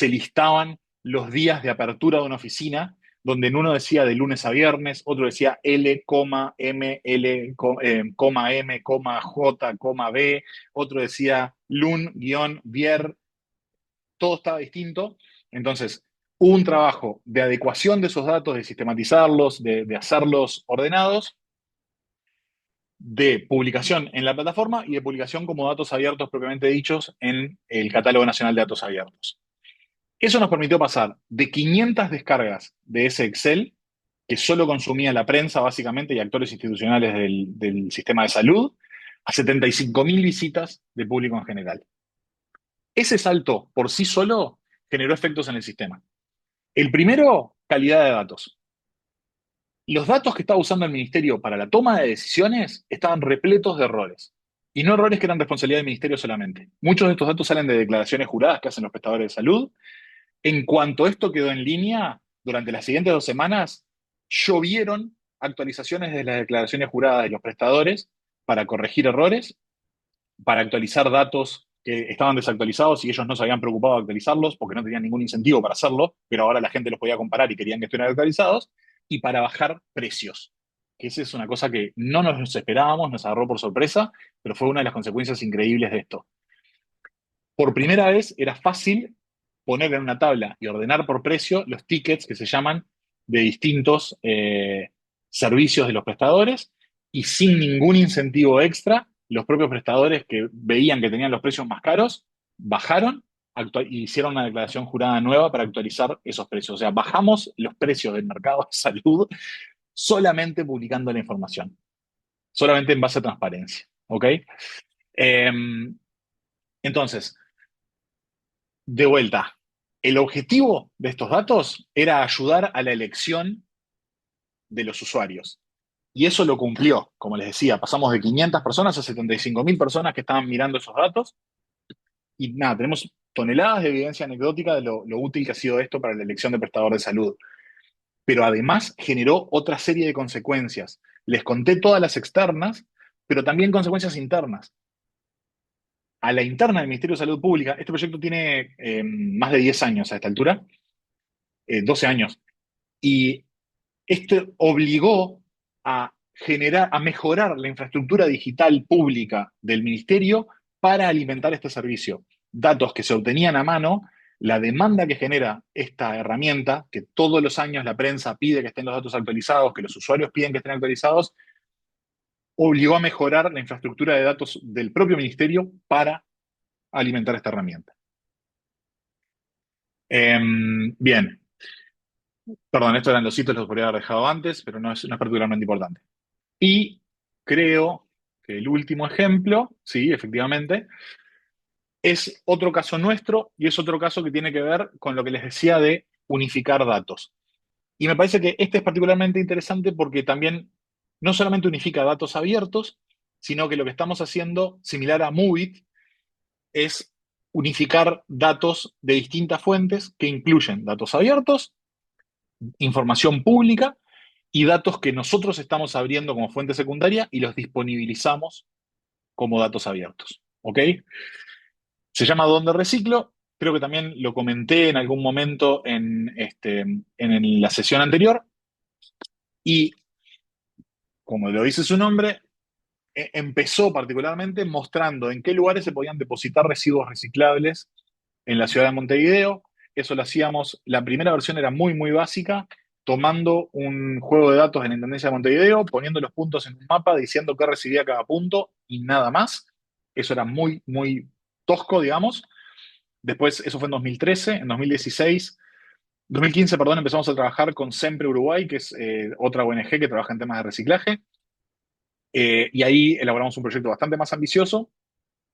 listaban los días de apertura de una oficina, donde en uno decía de lunes a viernes, otro decía L, M, L, M, J, B, otro decía lun, guión, vier, todo estaba distinto. Entonces, hubo un trabajo de adecuación de esos datos, de sistematizarlos, de hacerlos ordenados, de publicación en la plataforma y de publicación como datos abiertos propiamente dichos en el Catálogo Nacional de Datos Abiertos. Eso nos permitió pasar de 500 descargas de ese Excel, que solo consumía la prensa básicamente y actores institucionales del sistema de salud, a 75.000 visitas de público en general. Ese salto por sí solo generó efectos en el sistema. El primero, calidad de datos. Los datos que estaba usando el ministerio para la toma de decisiones estaban repletos de errores. Y no errores que eran responsabilidad del ministerio solamente. Muchos de estos datos salen de declaraciones juradas que hacen los prestadores de salud. En cuanto esto quedó en línea, durante las siguientes 2 semanas, llovieron actualizaciones de las declaraciones juradas de los prestadores para corregir errores, para actualizar datos que estaban desactualizados y ellos no se habían preocupado de actualizarlos porque no tenían ningún incentivo para hacerlo, pero ahora la gente los podía comparar y querían que estuvieran actualizados, y para bajar precios, que esa es una cosa que no nos esperábamos, nos agarró por sorpresa, pero fue una de las consecuencias increíbles de esto. Por primera vez era fácil poner en una tabla y ordenar por precio los tickets que se llaman de distintos servicios de los prestadores, y sin ningún incentivo extra, los propios prestadores que veían que tenían los precios más caros, bajaron y hicieron una declaración jurada nueva para actualizar esos precios. O sea, bajamos los precios del mercado de salud solamente publicando la información, solamente en base a transparencia. ¿Ok? Entonces, de vuelta, el objetivo de estos datos era ayudar a la elección de los usuarios. Y eso lo cumplió, como les decía, pasamos de 500 personas a 75.000 personas que estaban mirando esos datos. Y nada, tenemos toneladas de evidencia anecdótica de lo útil que ha sido esto para la elección de prestador de salud. Pero además generó otra serie de consecuencias. Les conté todas las externas, pero también consecuencias internas. A la interna del Ministerio de Salud Pública, este proyecto tiene más de 10 años a esta altura, 12 años, y esto obligó a mejorar la infraestructura digital pública del ministerio para alimentar este servicio. Datos que se obtenían a mano, la demanda que genera esta herramienta, que todos los años la prensa pide que estén los datos actualizados, que los usuarios piden que estén actualizados, obligó a mejorar la infraestructura de datos del propio ministerio para alimentar esta herramienta. Bien, perdón, estos eran los hitos, los podría haber dejado antes, pero no es particularmente importante. Y creo que el último ejemplo, sí, efectivamente, es otro caso nuestro y es otro caso que tiene que ver con lo que les decía de unificar datos. Y me parece que este es particularmente interesante porque también no solamente unifica datos abiertos, sino que lo que estamos haciendo, similar a Movit, es unificar datos de distintas fuentes que incluyen datos abiertos, información pública y datos que nosotros estamos abriendo como fuente secundaria y los disponibilizamos como datos abiertos. ¿Ok? Se llama Dónde Reciclo. Creo que también lo comenté en algún momento en la sesión anterior. Y como lo dice su nombre, empezó particularmente mostrando en qué lugares se podían depositar residuos reciclables en la ciudad de Montevideo. Eso lo hacíamos, la primera versión era muy, muy básica, tomando un juego de datos de la Intendencia de Montevideo, poniendo los puntos en un mapa, diciendo qué recibía cada punto y nada más. Eso era muy, muy tosco, digamos. Después, eso fue en 2013, en 2015, perdón, empezamos a trabajar con Sempre Uruguay, que es otra ONG que trabaja en temas de reciclaje. Y ahí elaboramos un proyecto bastante más ambicioso,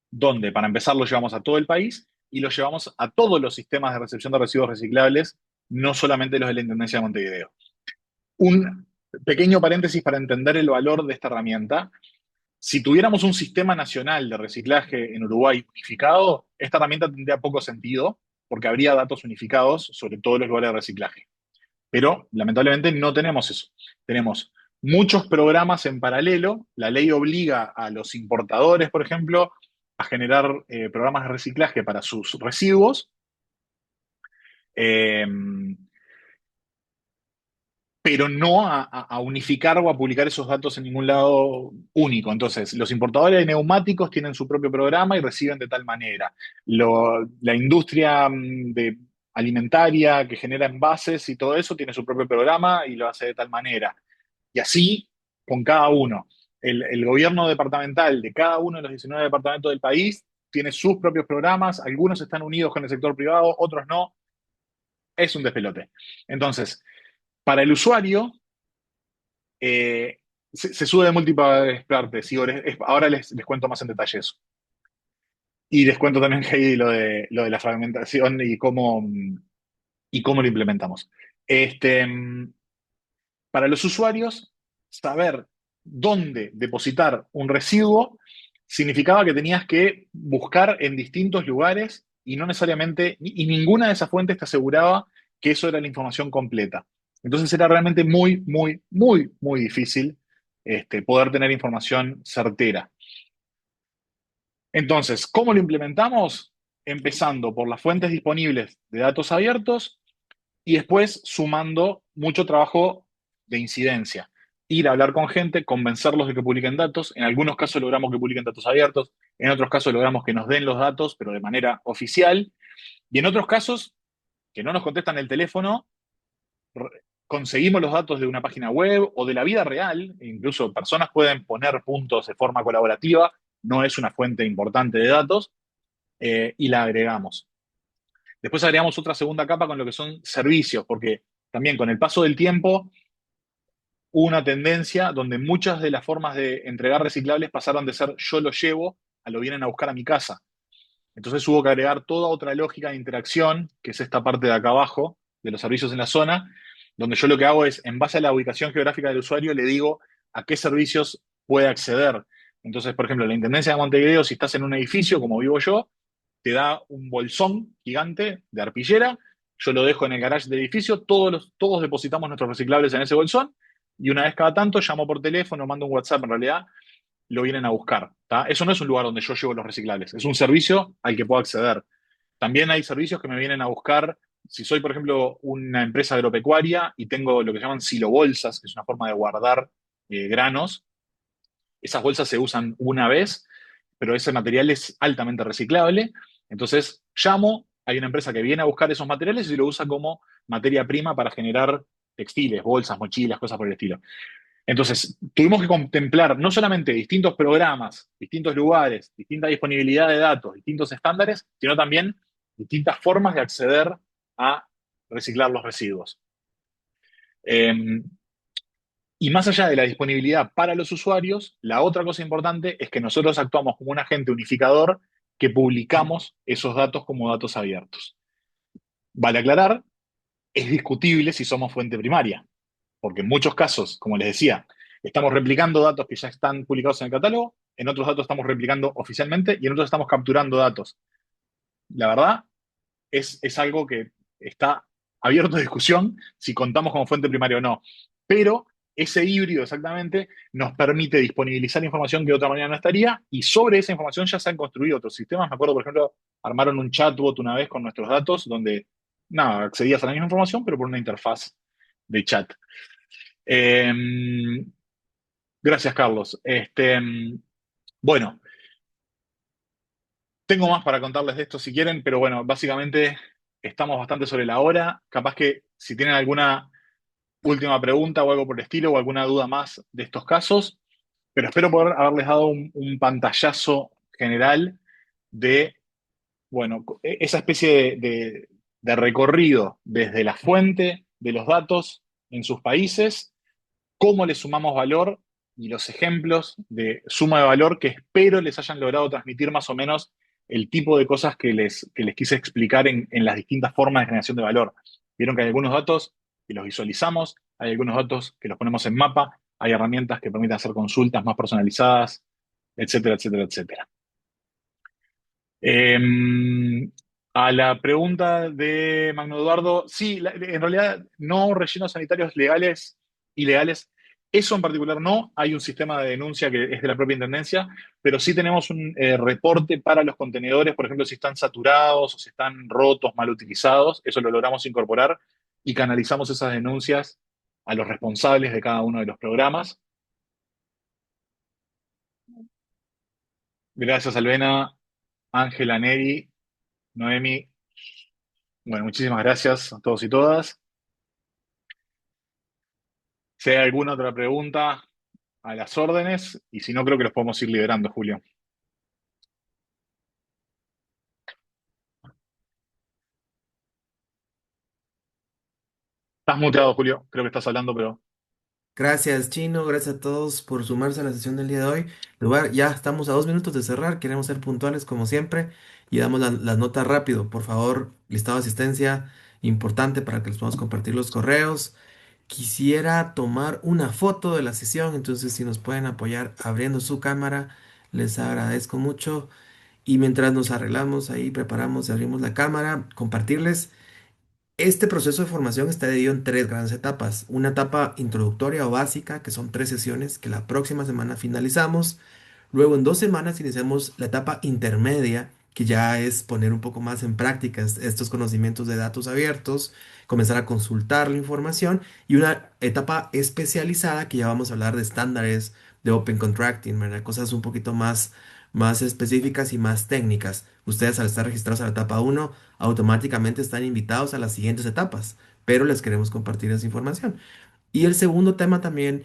donde para empezar lo llevamos a todo el país y lo llevamos a todos los sistemas de recepción de residuos reciclables, no solamente los de la Intendencia de Montevideo. Un pequeño paréntesis para entender el valor de esta herramienta. Si tuviéramos un sistema nacional de reciclaje en Uruguay unificado, esta herramienta tendría poco sentido porque habría datos unificados sobre todos los lugares de reciclaje. Pero lamentablemente no tenemos eso. Tenemos muchos programas en paralelo. La ley obliga a los importadores, por ejemplo, a generar programas de reciclaje para sus residuos. Eh, pero no a unificar o a publicar esos datos en ningún lado único. Entonces, los importadores de neumáticos tienen su propio programa y reciben de tal manera. La industria alimentaria que genera envases y todo eso tiene su propio programa y lo hace de tal manera. Y así con cada uno. El gobierno departamental de cada uno de los 19 departamentos del país tiene sus propios programas, algunos están unidos con el sector privado, otros no. Es un despelote. Entonces, para el usuario, se sube de múltiples partes y ahora les cuento más en detalle eso. Y les cuento también que hay lo de la fragmentación y cómo lo implementamos. Este, para los usuarios, saber dónde depositar un residuo significaba que tenías que buscar en distintos lugares y no necesariamente, y ninguna de esas fuentes te aseguraba que eso era la información completa. Entonces era realmente muy, muy, muy, muy difícil poder tener información certera. Entonces, ¿cómo lo implementamos? Empezando por las fuentes disponibles de datos abiertos y después sumando mucho trabajo de incidencia. Ir a hablar con gente, convencerlos de que publiquen datos. En algunos casos logramos que publiquen datos abiertos, en otros casos logramos que nos den los datos, pero de manera oficial. Y en otros casos, que no nos contestan el teléfono, conseguimos los datos de una página web o de la vida real. Incluso personas pueden poner puntos de forma colaborativa, no es una fuente importante de datos, y la agregamos. Después agregamos otra segunda capa con lo que son servicios, porque también con el paso del tiempo hubo una tendencia donde muchas de las formas de entregar reciclables pasaron de ser yo lo llevo a lo vienen a buscar a mi casa. Entonces hubo que agregar toda otra lógica de interacción, que es esta parte de acá abajo, de los servicios en la zona, donde yo lo que hago es, en base a la ubicación geográfica del usuario, le digo a qué servicios puede acceder. Entonces, por ejemplo, la Intendencia de Montevideo, si estás en un edificio, como vivo yo, te da un bolsón gigante de arpillera, yo lo dejo en el garage del edificio, todos depositamos nuestros reciclables en ese bolsón, y una vez cada tanto llamo por teléfono, mando un WhatsApp, en realidad lo vienen a buscar. ¿Tá? Eso no es un lugar donde yo llevo los reciclables, es un servicio al que puedo acceder. También hay servicios que me vienen a buscar. Si soy, por ejemplo, una empresa agropecuaria y tengo lo que llaman silobolsas, que es una forma de guardar granos, esas bolsas se usan una vez, pero ese material es altamente reciclable. Entonces llamo, hay una empresa que viene a buscar esos materiales y lo usa como materia prima para generar textiles, bolsas, mochilas, cosas por el estilo. Entonces, tuvimos que contemplar no solamente distintos programas, distintos lugares, distinta disponibilidad de datos, distintos estándares, sino también distintas formas de acceder a reciclar los residuos. Y más allá de la disponibilidad para los usuarios, la otra cosa importante es que nosotros actuamos como un agente unificador que publicamos esos datos como datos abiertos. Vale aclarar, es discutible si somos fuente primaria, porque en muchos casos, como les decía, estamos replicando datos que ya están publicados en el catálogo, en otros datos estamos replicando oficialmente y en otros estamos capturando datos. La verdad, es algo que está abierto a discusión si contamos como fuente primaria o no. Pero ese híbrido exactamente nos permite disponibilizar información que de otra manera no estaría y sobre esa información ya se han construido otros sistemas. Me acuerdo, por ejemplo, armaron un chatbot una vez con nuestros datos donde, nada, accedías a la misma información pero por una interfaz de chat. Eh, gracias, Carlos. Bueno, tengo más para contarles de esto si quieren, pero bueno, básicamente estamos bastante sobre la hora. Capaz que si tienen alguna última pregunta o algo por el estilo o alguna duda más de estos casos, pero espero poder haberles dado un pantallazo general de, bueno, esa especie de recorrido desde la fuente de los datos en sus países, cómo le sumamos valor y los ejemplos de suma de valor que espero les hayan logrado transmitir más o menos el tipo de cosas que les quise explicar en las distintas formas de generación de valor. Vieron que hay algunos datos que los visualizamos, hay algunos datos que los ponemos en mapa, hay herramientas que permiten hacer consultas más personalizadas, etcétera, etcétera, etcétera. Eh, A la pregunta de Magno Eduardo, sí, en realidad no rellenos sanitarios legales, ilegales. Eso en particular no, hay un sistema de denuncia que es de la propia Intendencia, pero sí tenemos un reporte para los contenedores, por ejemplo, si están saturados o si están rotos, mal utilizados, eso lo logramos incorporar y canalizamos esas denuncias a los responsables de cada uno de los programas. Gracias, Alvena, Ángela, Neri, Noemi. Bueno, muchísimas gracias a todos y todas. Si hay alguna otra pregunta, a las órdenes, y si no, creo que los podemos ir liberando, Julio. Estás muteado, Julio. Creo que estás hablando, pero Gracias, Chino. Gracias a todos por sumarse a la sesión del día de hoy. Ya estamos a 2 minutos de cerrar. Queremos ser puntuales como siempre y damos las notas rápido. Por favor, listado de asistencia importante para que les podamos compartir los correos. Quisiera tomar una foto de la sesión, entonces si nos pueden apoyar abriendo su cámara, les agradezco mucho. Y mientras nos arreglamos ahí, preparamos y abrimos la cámara, compartirles. Este proceso de formación está dividido en tres grandes etapas. Una etapa introductoria o básica, que son 3 sesiones, que la próxima semana finalizamos. Luego, en 2 semanas, iniciamos la etapa intermedia, que ya es poner un poco más en práctica estos conocimientos de datos abiertos, comenzar a consultar la información. Y una etapa especializada, que ya vamos a hablar de estándares de Open Contracting, ¿verdad? Cosas un poquito más específicas y más técnicas. Ustedes, al estar registrados a la etapa uno, automáticamente están invitados a las siguientes etapas, pero les queremos compartir esa información. Y el segundo tema también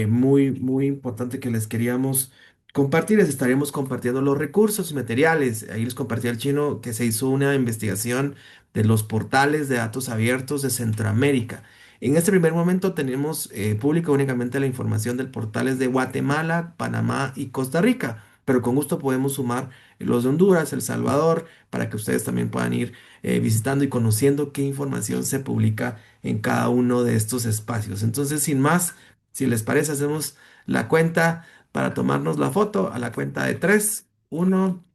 muy importante que les queríamos compartir es estaremos compartiendo los recursos y materiales. Ahí les compartí al chino que se hizo una investigación de los portales de datos abiertos de Centroamérica. En este primer momento tenemos pública únicamente la información del portales de Guatemala, Panamá y Costa Rica, pero con gusto podemos sumar los de Honduras, El Salvador, para que ustedes también puedan ir visitando y conociendo qué información se publica en cada uno de estos espacios. Entonces, sin más, si les parece, hacemos la cuenta para tomarnos la foto a la cuenta de tres. Uno,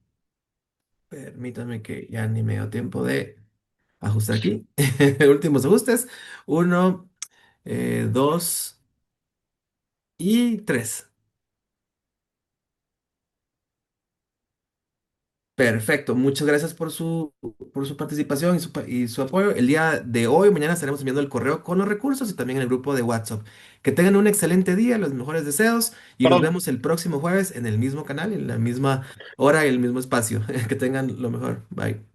permítanme que ya ni me dio tiempo de ajustar aquí. Últimos ajustes. Uno, dos y tres. Perfecto, muchas gracias por su participación y su apoyo. El día de hoy, mañana estaremos enviando el correo con los recursos y también en el grupo de WhatsApp. Que tengan un excelente día, los mejores deseos y nos perdón, vemos el próximo jueves en el mismo canal, en la misma hora y el mismo espacio. Que tengan lo mejor. Bye.